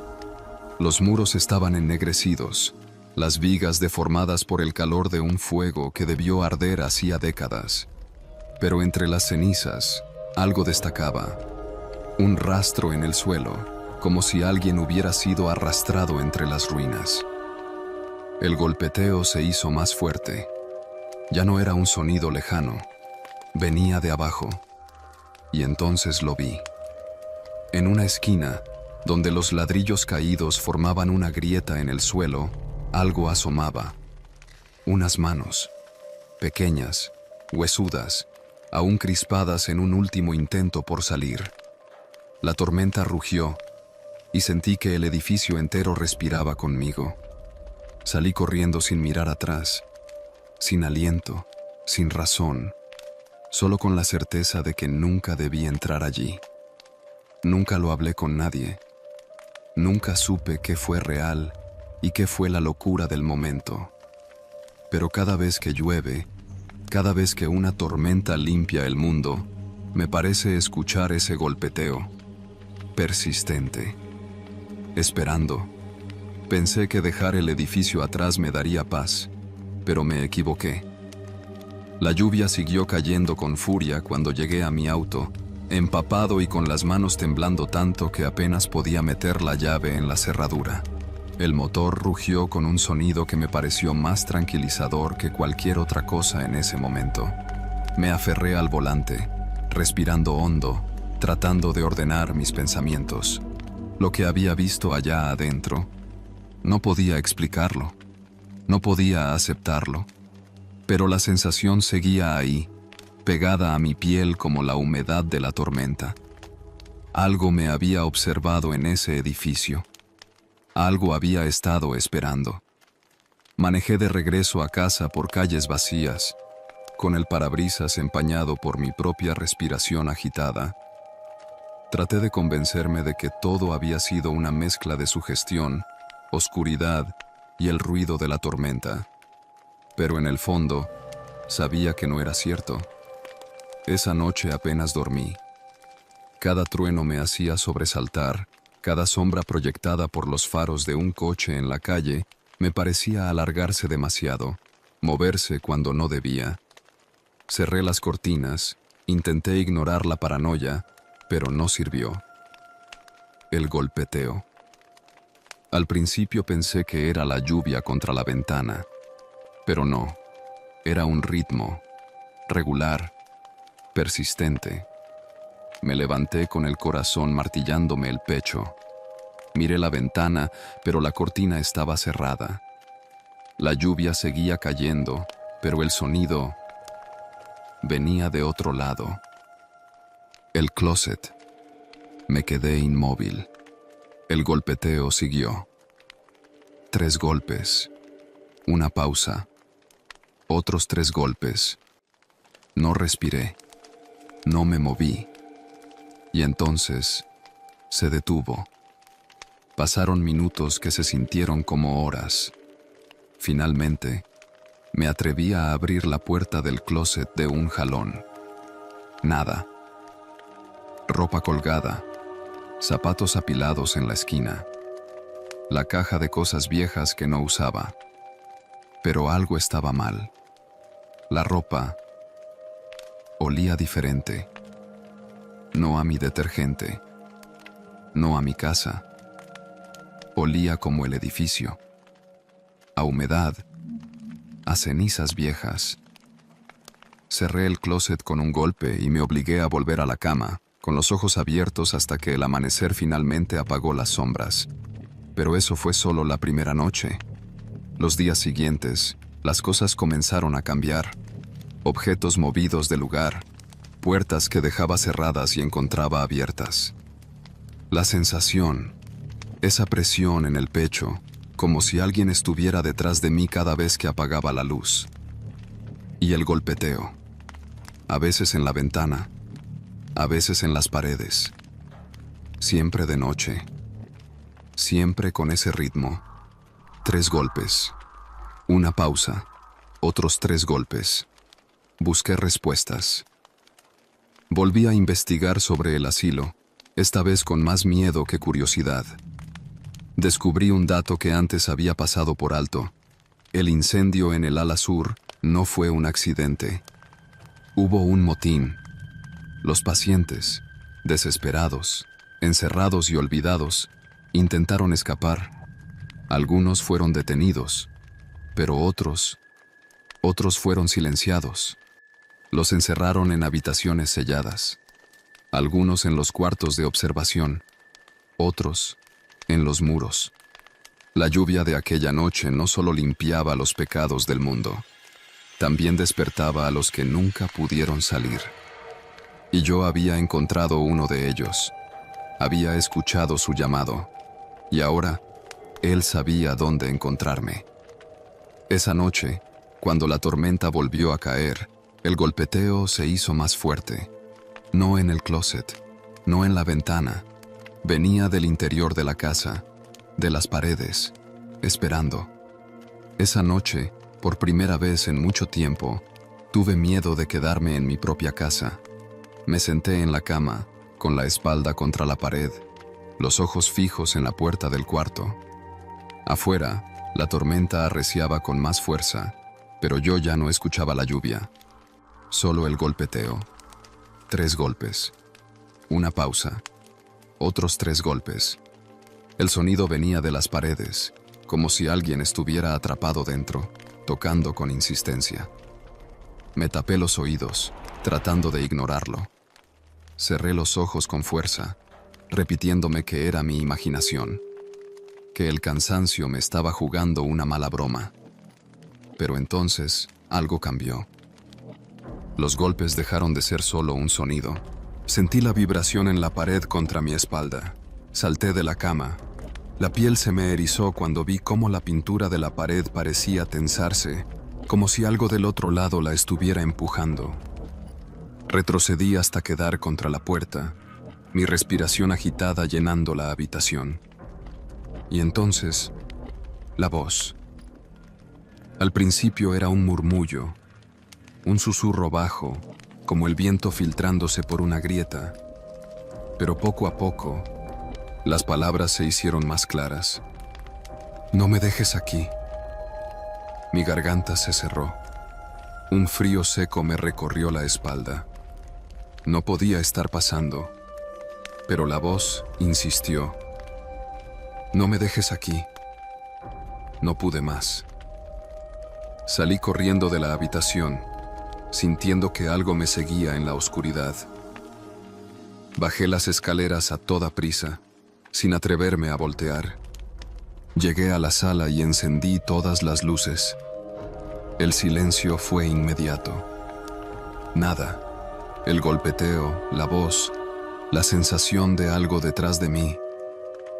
Los muros estaban ennegrecidos, las vigas deformadas por el calor de un fuego que debió arder hacía décadas. Pero entre las cenizas, algo destacaba. Un rastro en el suelo, como si alguien hubiera sido arrastrado entre las ruinas. El golpeteo se hizo más fuerte. Ya no era un sonido lejano. Venía de abajo. Y entonces lo vi. En una esquina, donde los ladrillos caídos formaban una grieta en el suelo, algo asomaba. Unas manos, pequeñas, huesudas, aún crispadas en un último intento por salir. La tormenta rugió y sentí que el edificio entero respiraba conmigo. Salí corriendo sin mirar atrás, sin aliento, sin razón, solo con la certeza de que nunca debí entrar allí. Nunca lo hablé con nadie. Nunca supe qué fue real y qué fue la locura del momento. Pero cada vez que llueve, Cada vez que una tormenta limpia el mundo, me parece escuchar ese golpeteo, persistente, esperando. Pensé que dejar el edificio atrás me daría paz, pero me equivoqué. La lluvia siguió cayendo con furia cuando llegué a mi auto, empapado y con las manos temblando tanto que apenas podía meter la llave en la cerradura. El motor rugió con un sonido que me pareció más tranquilizador que cualquier otra cosa en ese momento. Me aferré al volante, respirando hondo, tratando de ordenar mis pensamientos. Lo que había visto allá adentro, no podía explicarlo, no podía aceptarlo, pero la sensación seguía ahí, pegada a mi piel como la humedad de la tormenta. Algo me había observado en ese edificio. Algo había estado esperando. Manejé de regreso a casa por calles vacías, con el parabrisas empañado por mi propia respiración agitada. Traté de convencerme de que todo había sido una mezcla de sugestión, oscuridad y el ruido de la tormenta. Pero en el fondo, sabía que no era cierto. Esa noche apenas dormí. Cada trueno me hacía sobresaltar, cada sombra proyectada por los faros de un coche en la calle me parecía alargarse demasiado, moverse cuando no debía. Cerré las cortinas, intenté ignorar la paranoia, pero no sirvió. El golpeteo. Al principio pensé que era la lluvia contra la ventana, pero no, era un ritmo, regular, persistente. Me levanté con el corazón martillándome el pecho. Miré la ventana, pero la cortina estaba cerrada. La lluvia seguía cayendo, pero el sonido venía de otro lado. El closet. Me quedé inmóvil. El golpeteo siguió. 3 golpes. Una pausa. Otros 3 golpes. No respiré. No me moví. Y entonces se detuvo. Pasaron minutos que se sintieron como horas. Finalmente, me atreví a abrir la puerta del closet de un jalón. Nada. Ropa colgada, zapatos apilados en la esquina, la caja de cosas viejas que no usaba. Pero algo estaba mal. La ropa olía diferente. No a mi detergente, no a mi casa. Olía como el edificio, a humedad, a cenizas viejas. Cerré el closet con un golpe y me obligué a volver a la cama, con los ojos abiertos hasta que el amanecer finalmente apagó las sombras. Pero eso fue solo la primera noche. Los días siguientes, las cosas comenzaron a cambiar. Objetos movidos de lugar, puertas que dejaba cerradas y encontraba abiertas. La sensación, esa presión en el pecho, como si alguien estuviera detrás de mí cada vez que apagaba la luz. Y el golpeteo, a veces en la ventana, a veces en las paredes. Siempre de noche, siempre con ese ritmo. 3 golpes, una pausa, otros 3 golpes. Busqué respuestas. Volví a investigar sobre el asilo, esta vez con más miedo que curiosidad. Descubrí un dato que antes había pasado por alto. El incendio en el ala sur no fue un accidente. Hubo un motín. Los pacientes, desesperados, encerrados y olvidados, intentaron escapar. Algunos fueron detenidos, pero otros fueron silenciados. Los encerraron en habitaciones selladas, algunos en los cuartos de observación, otros en los muros. La lluvia de aquella noche no solo limpiaba los pecados del mundo, también despertaba a los que nunca pudieron salir. Y yo había encontrado uno de ellos, había escuchado su llamado, y ahora él sabía dónde encontrarme. Esa noche, cuando la tormenta volvió a caer, el golpeteo se hizo más fuerte. No en el closet, no en la ventana. Venía del interior de la casa, de las paredes, esperando. Esa noche, por primera vez en mucho tiempo, Tuve miedo de quedarme en mi propia casa. Me senté en la cama, con la espalda contra la pared, los ojos fijos en la puerta del cuarto. Afuera, la tormenta arreciaba con más fuerza, pero yo ya no escuchaba la lluvia. Solo el golpeteo. 3 golpes. Una pausa. Otros 3 golpes. El sonido venía de las paredes, como si alguien estuviera atrapado dentro, tocando con insistencia. Me tapé los oídos, tratando de ignorarlo. Cerré los ojos con fuerza, repitiéndome que era mi imaginación, que el cansancio me estaba jugando una mala broma. Pero entonces, algo cambió. Los golpes dejaron de ser solo un sonido. Sentí la vibración en la pared contra mi espalda. Salté de la cama. La piel se me erizó cuando vi cómo la pintura de la pared parecía tensarse, como si algo del otro lado la estuviera empujando. Retrocedí hasta quedar contra la puerta, mi respiración agitada llenando la habitación. Y entonces, la voz. Al principio era un murmullo, un susurro bajo, como el viento filtrándose por una grieta. Pero poco a poco, las palabras se hicieron más claras. No me dejes aquí. Mi garganta se cerró. Un frío seco me recorrió la espalda. No podía estar pasando, pero la voz insistió. No me dejes aquí. No pude más. Salí corriendo de la habitación, sintiendo que algo me seguía en la oscuridad. Bajé las escaleras a toda prisa, sin atreverme a voltear. Llegué a la sala y encendí todas las luces. El silencio fue inmediato. Nada. El golpeteo, la voz, la sensación de algo detrás de mí.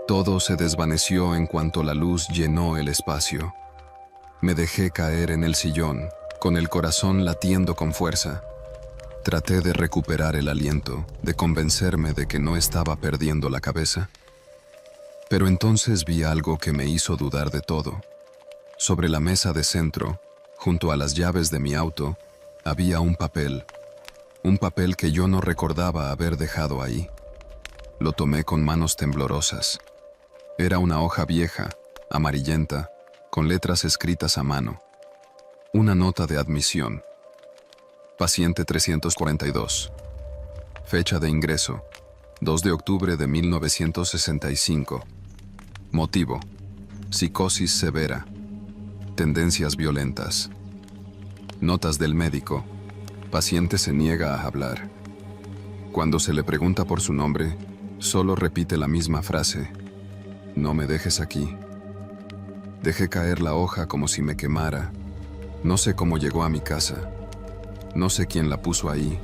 Todo se desvaneció en cuanto la luz llenó el espacio. Me dejé caer en el sillón, con el corazón latiendo con fuerza. Traté de recuperar el aliento, de convencerme de que no estaba perdiendo la cabeza. Pero entonces vi algo que me hizo dudar de todo. Sobre la mesa de centro, junto a las llaves de mi auto, había un papel que yo no recordaba haber dejado ahí. Lo tomé con manos temblorosas. Era una hoja vieja, amarillenta, con letras escritas a mano. Una nota de admisión. Paciente 342. Fecha de ingreso: 2 de octubre de 1965. Motivo: psicosis severa. Tendencias violentas. Notas del médico. Paciente se niega a hablar. Cuando se le pregunta por su nombre, solo repite la misma frase: no me dejes aquí. Dejé caer la hoja como si me quemara. No sé cómo llegó a mi casa. No sé quién la puso ahí.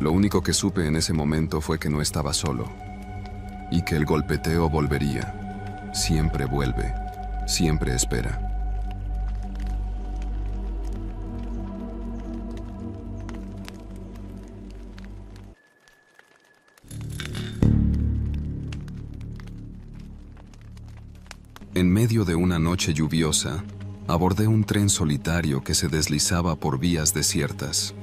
Lo único que supe en ese momento fue que no estaba solo y que el golpeteo volvería. Siempre vuelve, siempre espera. En medio de una noche lluviosa, abordé un tren solitario que se deslizaba por vías desiertas.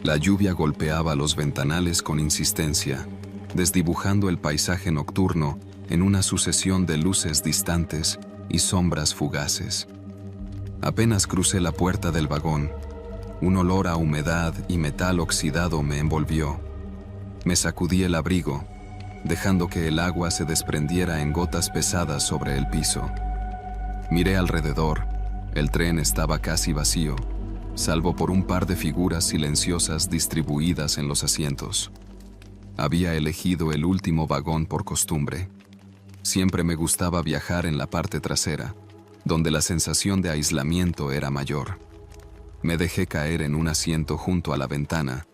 La lluvia golpeaba los ventanales con insistencia, desdibujando el paisaje nocturno en una sucesión de luces distantes y sombras fugaces. Apenas crucé la puerta del vagón, un olor a humedad y metal oxidado me envolvió. Me sacudí el abrigo, dejando que el agua se desprendiera en gotas pesadas sobre el piso. Miré alrededor. El tren estaba casi vacío, salvo por un par de figuras silenciosas distribuidas en los asientos. Había elegido el último vagón por costumbre. Siempre me gustaba viajar en la parte trasera, donde la sensación de aislamiento era mayor. Me dejé caer en un asiento junto a la ventana,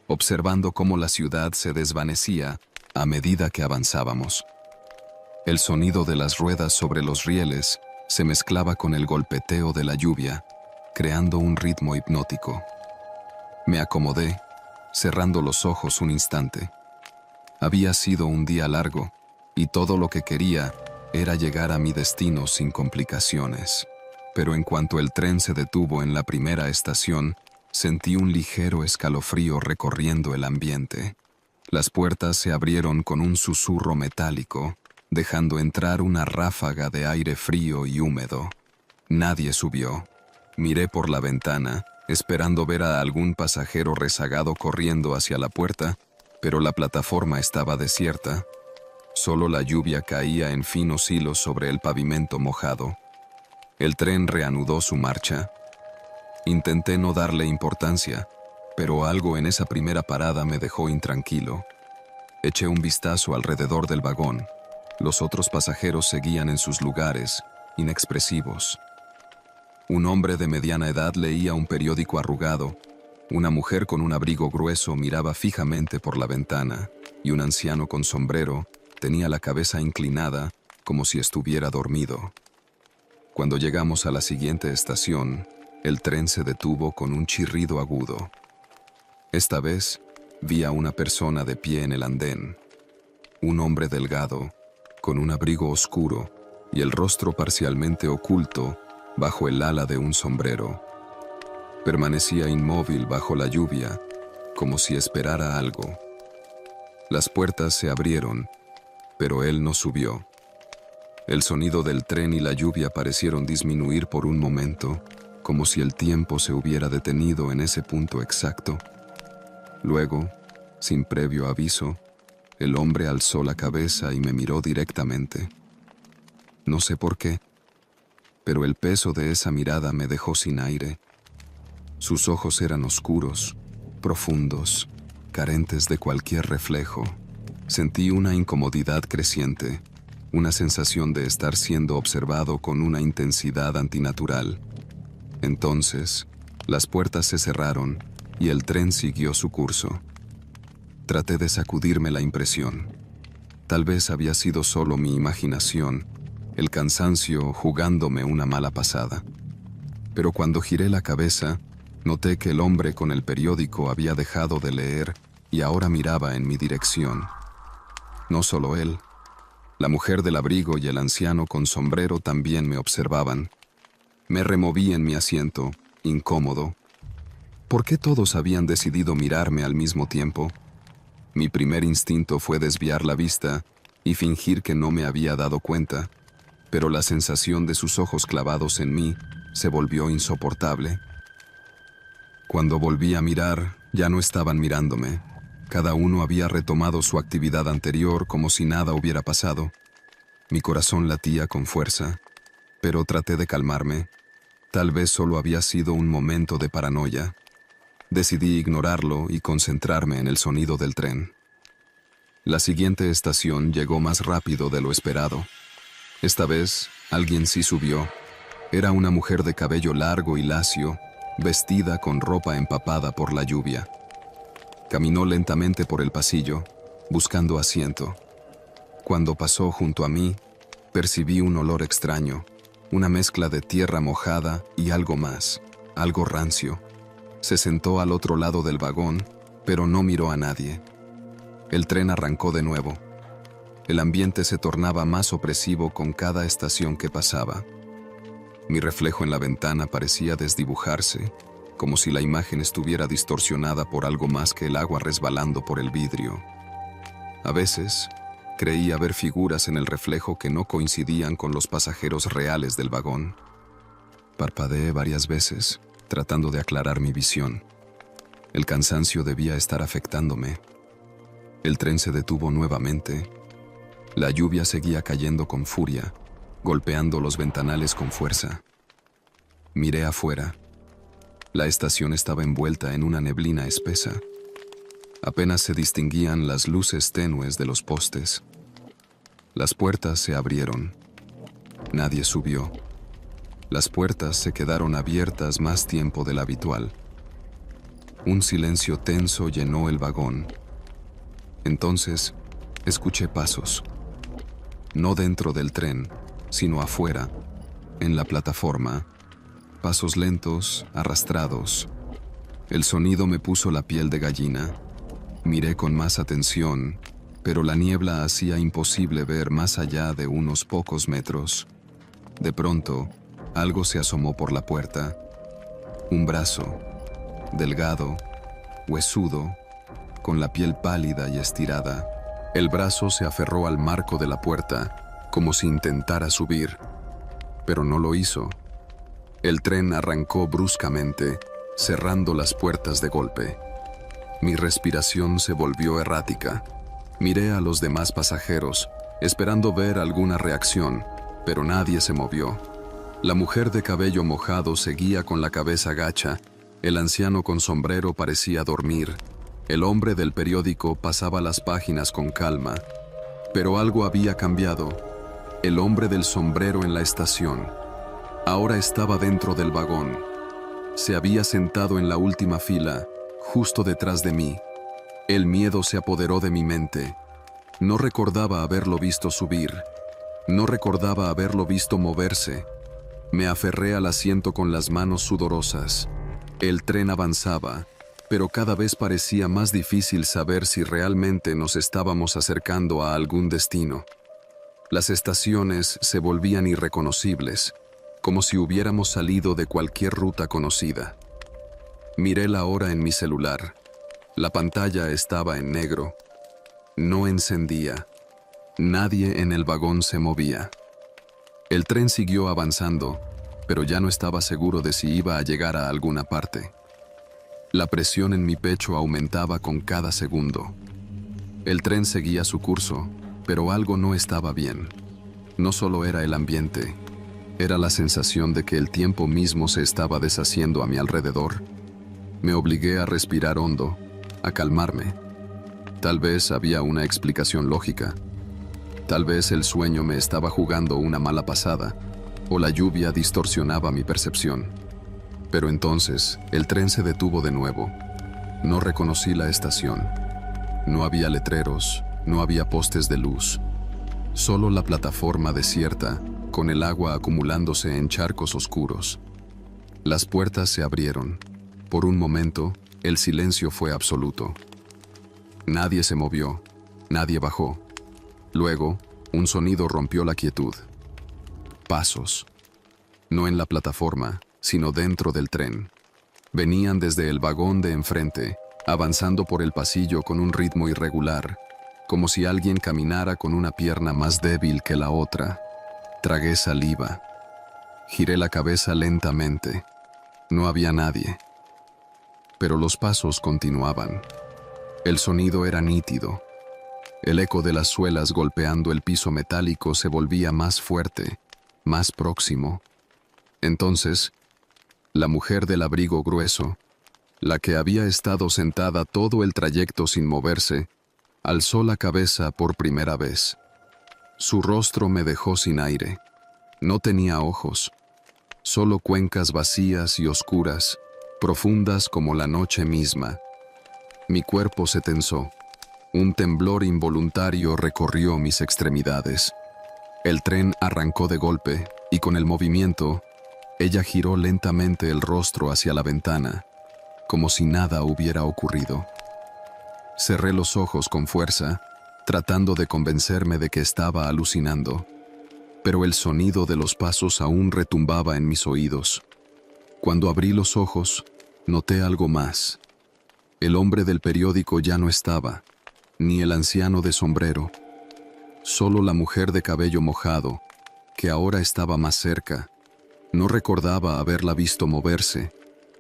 observando cómo la ciudad se desvanecía a medida que avanzábamos. El sonido de las ruedas sobre los rieles se mezclaba con el golpeteo de la lluvia, creando un ritmo hipnótico. Me acomodé, cerrando los ojos un instante. Había sido un día largo, y todo lo que quería era llegar a mi destino sin complicaciones. Pero en cuanto el tren se detuvo en la primera estación, Sentí un ligero escalofrío recorriendo el ambiente. Las puertas se abrieron con un susurro metálico, dejando entrar una ráfaga de aire frío y húmedo. Nadie subió. Miré por la ventana, esperando ver a algún pasajero rezagado corriendo hacia la puerta, pero la plataforma estaba desierta. Solo la lluvia caía en finos hilos sobre el pavimento mojado. El tren reanudó su marcha. Intenté no darle importancia, pero algo en esa primera parada me dejó intranquilo. Eché un vistazo alrededor del vagón. Los otros pasajeros seguían en sus lugares, inexpresivos. Un hombre de mediana edad leía un periódico arrugado. Una mujer con un abrigo grueso miraba fijamente por la ventana, y un anciano con sombrero tenía la cabeza inclinada como si estuviera dormido. Cuando llegamos a la siguiente estación, el tren se detuvo con un chirrido agudo. Esta vez, vi a una persona de pie en el andén. Un hombre delgado, con un abrigo oscuro y el rostro parcialmente oculto bajo el ala de un sombrero. Permanecía inmóvil bajo la lluvia, como si esperara algo. Las puertas se abrieron, pero él no subió. El sonido del tren y la lluvia parecieron disminuir por un momento, como si el tiempo se hubiera detenido en ese punto exacto. Luego, sin previo aviso, el hombre alzó la cabeza y me miró directamente. No sé por qué, pero el peso de esa mirada me dejó sin aire. Sus ojos eran oscuros, profundos, carentes de cualquier reflejo. Sentí una incomodidad creciente, una sensación de estar siendo observado con una intensidad antinatural. Entonces, las puertas se cerraron y el tren siguió su curso. Traté de sacudirme la impresión. Tal vez había sido solo mi imaginación, el cansancio jugándome una mala pasada. Pero cuando giré la cabeza, noté que el hombre con el periódico había dejado de leer y ahora miraba en mi dirección. No solo él. La mujer del abrigo y el anciano con sombrero también me observaban. Me removí en mi asiento, incómodo. ¿Por qué todos habían decidido mirarme al mismo tiempo? Mi primer instinto fue desviar la vista y fingir que no me había dado cuenta, pero la sensación de sus ojos clavados en mí se volvió insoportable. Cuando volví a mirar, ya no estaban mirándome. Cada uno había retomado su actividad anterior como si nada hubiera pasado. Mi corazón latía con fuerza, pero traté de calmarme. Tal vez solo había sido un momento de paranoia. Decidí ignorarlo y concentrarme en el sonido del tren. La siguiente estación llegó más rápido de lo esperado. Esta vez, alguien sí subió. Era una mujer de cabello largo y lacio, vestida con ropa empapada por la lluvia. Caminó lentamente por el pasillo, buscando asiento. Cuando pasó junto a mí, percibí un olor extraño, una mezcla de tierra mojada y algo más, algo rancio. Se sentó al otro lado del vagón, pero no miró a nadie. El tren arrancó de nuevo. El ambiente se tornaba más opresivo con cada estación que pasaba. Mi reflejo en la ventana parecía desdibujarse, como si la imagen estuviera distorsionada por algo más que el agua resbalando por el vidrio. A veces, creía ver figuras en el reflejo que no coincidían con los pasajeros reales del vagón. Parpadeé varias veces, tratando de aclarar mi visión. El cansancio debía estar afectándome. El tren se detuvo nuevamente. La lluvia seguía cayendo con furia, golpeando los ventanales con fuerza. Miré afuera. La estación estaba envuelta en una neblina espesa. Apenas se distinguían las luces tenues de los postes. Las puertas se abrieron. Nadie subió. Las puertas se quedaron abiertas más tiempo del habitual. Un silencio tenso llenó el vagón. Entonces, escuché pasos. No dentro del tren, sino afuera, en la plataforma. Pasos lentos, arrastrados. El sonido me puso la piel de gallina. Miré con más atención, pero la niebla hacía imposible ver más allá de unos pocos metros. De pronto, algo se asomó por la puerta. Un brazo. delgado, huesudo, con la piel pálida y estirada. El brazo se aferró al marco de la puerta, como si intentara subir, pero no lo hizo. El tren arrancó bruscamente, cerrando las puertas de golpe. Mi respiración se volvió errática. Miré a los demás pasajeros, esperando ver alguna reacción, pero nadie se movió. La mujer de cabello mojado seguía con la cabeza gacha, el anciano con sombrero parecía dormir, el hombre del periódico pasaba las páginas con calma. Pero algo había cambiado. El hombre del sombrero en la estación. Ahora estaba dentro del vagón. Se había sentado en la última fila, justo detrás de mí. El miedo se apoderó de mi mente. No recordaba haberlo visto subir. No recordaba haberlo visto moverse. Me aferré al asiento con las manos sudorosas. El tren avanzaba, pero cada vez parecía más difícil saber si realmente nos estábamos acercando a algún destino. Las estaciones se volvían irreconocibles, como si hubiéramos salido de cualquier ruta conocida. Miré la hora en mi celular. La pantalla estaba en negro. No encendía. Nadie en el vagón se movía. El tren siguió avanzando, pero ya no estaba seguro de si iba a llegar a alguna parte. La presión en mi pecho aumentaba con cada segundo. El tren seguía su curso, pero algo no estaba bien. No solo era el ambiente, era la sensación de que el tiempo mismo se estaba deshaciendo a mi alrededor. Me obligué a respirar hondo, a calmarme. Tal vez había una explicación lógica. Tal vez el sueño me estaba jugando una mala pasada, o la lluvia distorsionaba mi percepción. Pero entonces, el tren se detuvo de nuevo. No reconocí la estación. No había letreros, no había postes de luz. Solo la plataforma desierta, con el agua acumulándose en charcos oscuros. Las puertas se abrieron. Por un momento, el silencio fue absoluto. Nadie se movió, nadie bajó. Luego, un sonido rompió la quietud. Pasos. No en la plataforma, sino dentro del tren. Venían desde el vagón de enfrente, avanzando por el pasillo con un ritmo irregular, como si alguien caminara con una pierna más débil que la otra. Tragué saliva. Giré la cabeza lentamente. No había nadie. Pero los pasos continuaban. El sonido era nítido. El eco de las suelas golpeando el piso metálico se volvía más fuerte, más próximo. Entonces, la mujer del abrigo grueso, la que había estado sentada todo el trayecto sin moverse, alzó la cabeza por primera vez. Su rostro me dejó sin aire. No tenía ojos, solo cuencas vacías y oscuras, profundas como la noche misma. Mi cuerpo se tensó. Un temblor involuntario recorrió mis extremidades. El tren arrancó de golpe y con el movimiento, ella giró lentamente el rostro hacia la ventana, como si nada hubiera ocurrido. Cerré los ojos con fuerza, tratando de convencerme de que estaba alucinando, pero el sonido de los pasos aún retumbaba en mis oídos. Cuando abrí los ojos, noté algo más. El hombre del periódico ya no estaba, ni el anciano de sombrero, solo la mujer de cabello mojado, que ahora estaba más cerca. No recordaba haberla visto moverse,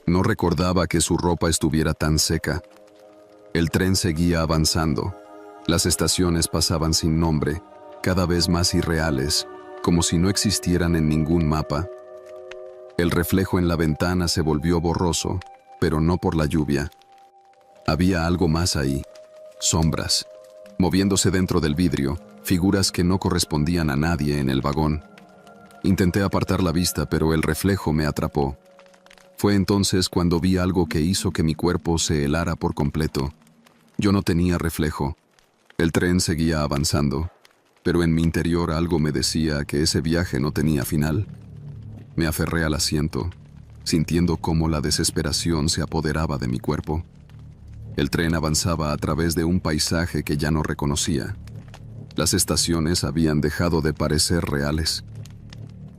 no recordaba que su ropa estuviera tan seca. El tren seguía avanzando. Las estaciones pasaban sin nombre, cada vez más irreales, como si no existieran en ningún mapa. El reflejo en la ventana se volvió borroso, pero no por la lluvia. Había algo más ahí, sombras, moviéndose dentro del vidrio, figuras que no correspondían a nadie en el vagón. Intenté apartar la vista, pero el reflejo me atrapó. Fue entonces cuando vi algo que hizo que mi cuerpo se helara por completo. Yo no tenía reflejo. El tren seguía avanzando, pero en mi interior algo me decía que ese viaje no tenía final. Me aferré al asiento, sintiendo cómo la desesperación se apoderaba de mi cuerpo. El tren avanzaba a través de un paisaje que ya no reconocía. Las estaciones habían dejado de parecer reales.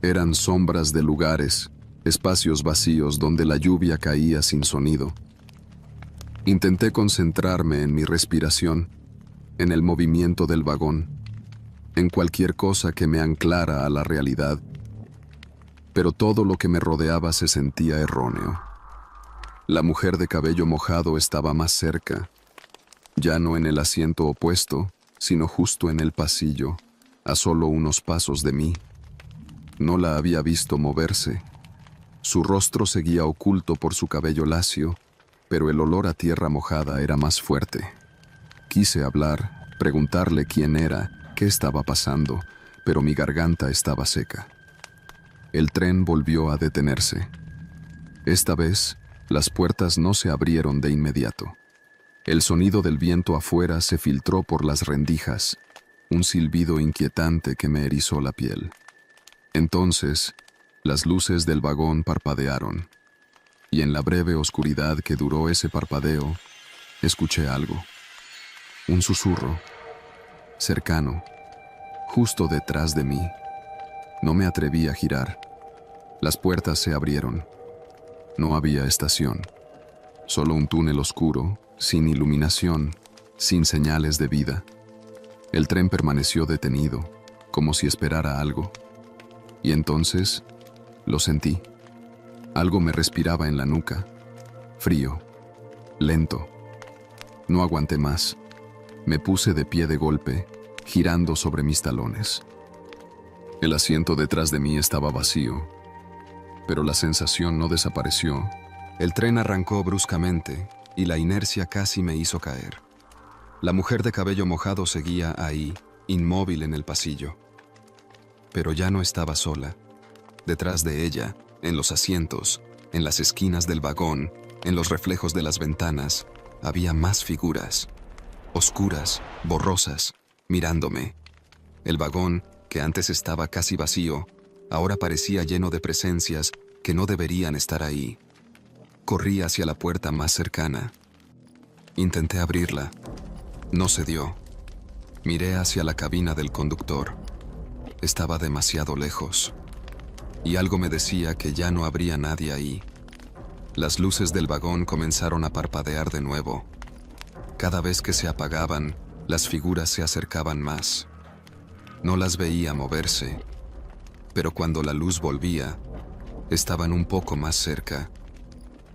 Eran sombras de lugares, espacios vacíos donde la lluvia caía sin sonido. Intenté concentrarme en mi respiración, en el movimiento del vagón, en cualquier cosa que me anclara a la realidad, pero todo lo que me rodeaba se sentía erróneo. La mujer de cabello mojado estaba más cerca, ya no en el asiento opuesto, sino justo en el pasillo, a solo unos pasos de mí. No la había visto moverse. Su rostro seguía oculto por su cabello lacio, pero el olor a tierra mojada era más fuerte. Quise hablar, preguntarle quién era, qué estaba pasando, pero mi garganta estaba seca. El tren volvió a detenerse. Esta vez, las puertas no se abrieron de inmediato. El sonido del viento afuera se filtró por las rendijas, un silbido inquietante que me erizó la piel. Entonces, las luces del vagón parpadearon, y en la breve oscuridad que duró ese parpadeo, escuché algo. Un susurro, cercano, justo detrás de mí. No me atreví a girar. Las puertas se abrieron. No había estación, solo un túnel oscuro, sin iluminación, sin señales de vida. El tren permaneció detenido, como si esperara algo. Y entonces, lo sentí. Algo me respiraba en la nuca, frío, lento. No aguanté más. Me puse de pie de golpe, girando sobre mis talones. El asiento detrás de mí estaba vacío, pero la sensación no desapareció. El tren arrancó bruscamente y la inercia casi me hizo caer. La mujer de cabello mojado seguía ahí, inmóvil en el pasillo. Pero ya no estaba sola. Detrás de ella, en los asientos, en las esquinas del vagón, en los reflejos de las ventanas, había más figuras, oscuras, borrosas, mirándome. El vagón, que antes estaba casi vacío, ahora parecía lleno de presencias que no deberían estar ahí. Corrí hacia la puerta más cercana. Intenté abrirla. No se dio. Miré hacia la cabina del conductor. Estaba demasiado lejos. Y algo me decía que ya no habría nadie ahí. Las luces del vagón comenzaron a parpadear de nuevo. Cada vez que se apagaban, las figuras se acercaban más. No las veía moverse, pero cuando la luz volvía, estaban un poco más cerca.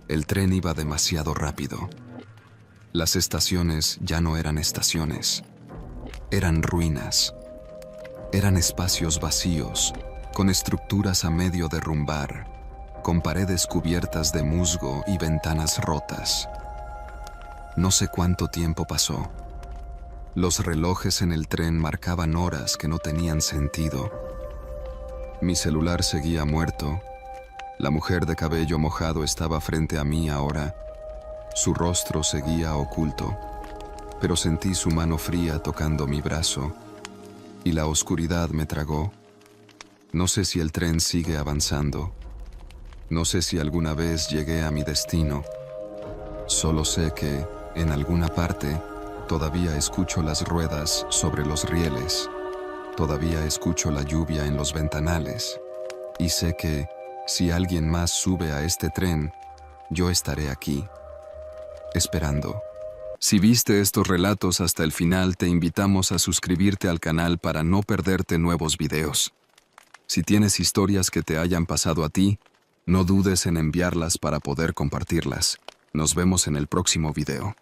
El tren iba demasiado rápido. Las estaciones ya no eran estaciones. Eran ruinas. Eran espacios vacíos, con estructuras a medio derrumbar, con paredes cubiertas de musgo y ventanas rotas. No sé cuánto tiempo pasó. Los relojes en el tren marcaban horas que no tenían sentido. Mi celular seguía muerto. La mujer de cabello mojado estaba frente a mí ahora. Su rostro seguía oculto, pero sentí su mano fría tocando mi brazo, y la oscuridad me tragó. No sé si el tren sigue avanzando. No sé si alguna vez llegué a mi destino. Solo sé que, en alguna parte, todavía escucho las ruedas sobre los rieles. Todavía escucho la lluvia en los ventanales. Y sé que, si alguien más sube a este tren, yo estaré aquí, esperando. Si viste estos relatos hasta el final, te invitamos a suscribirte al canal para no perderte nuevos videos. Si tienes historias que te hayan pasado a ti, no dudes en enviarlas para poder compartirlas. Nos vemos en el próximo video.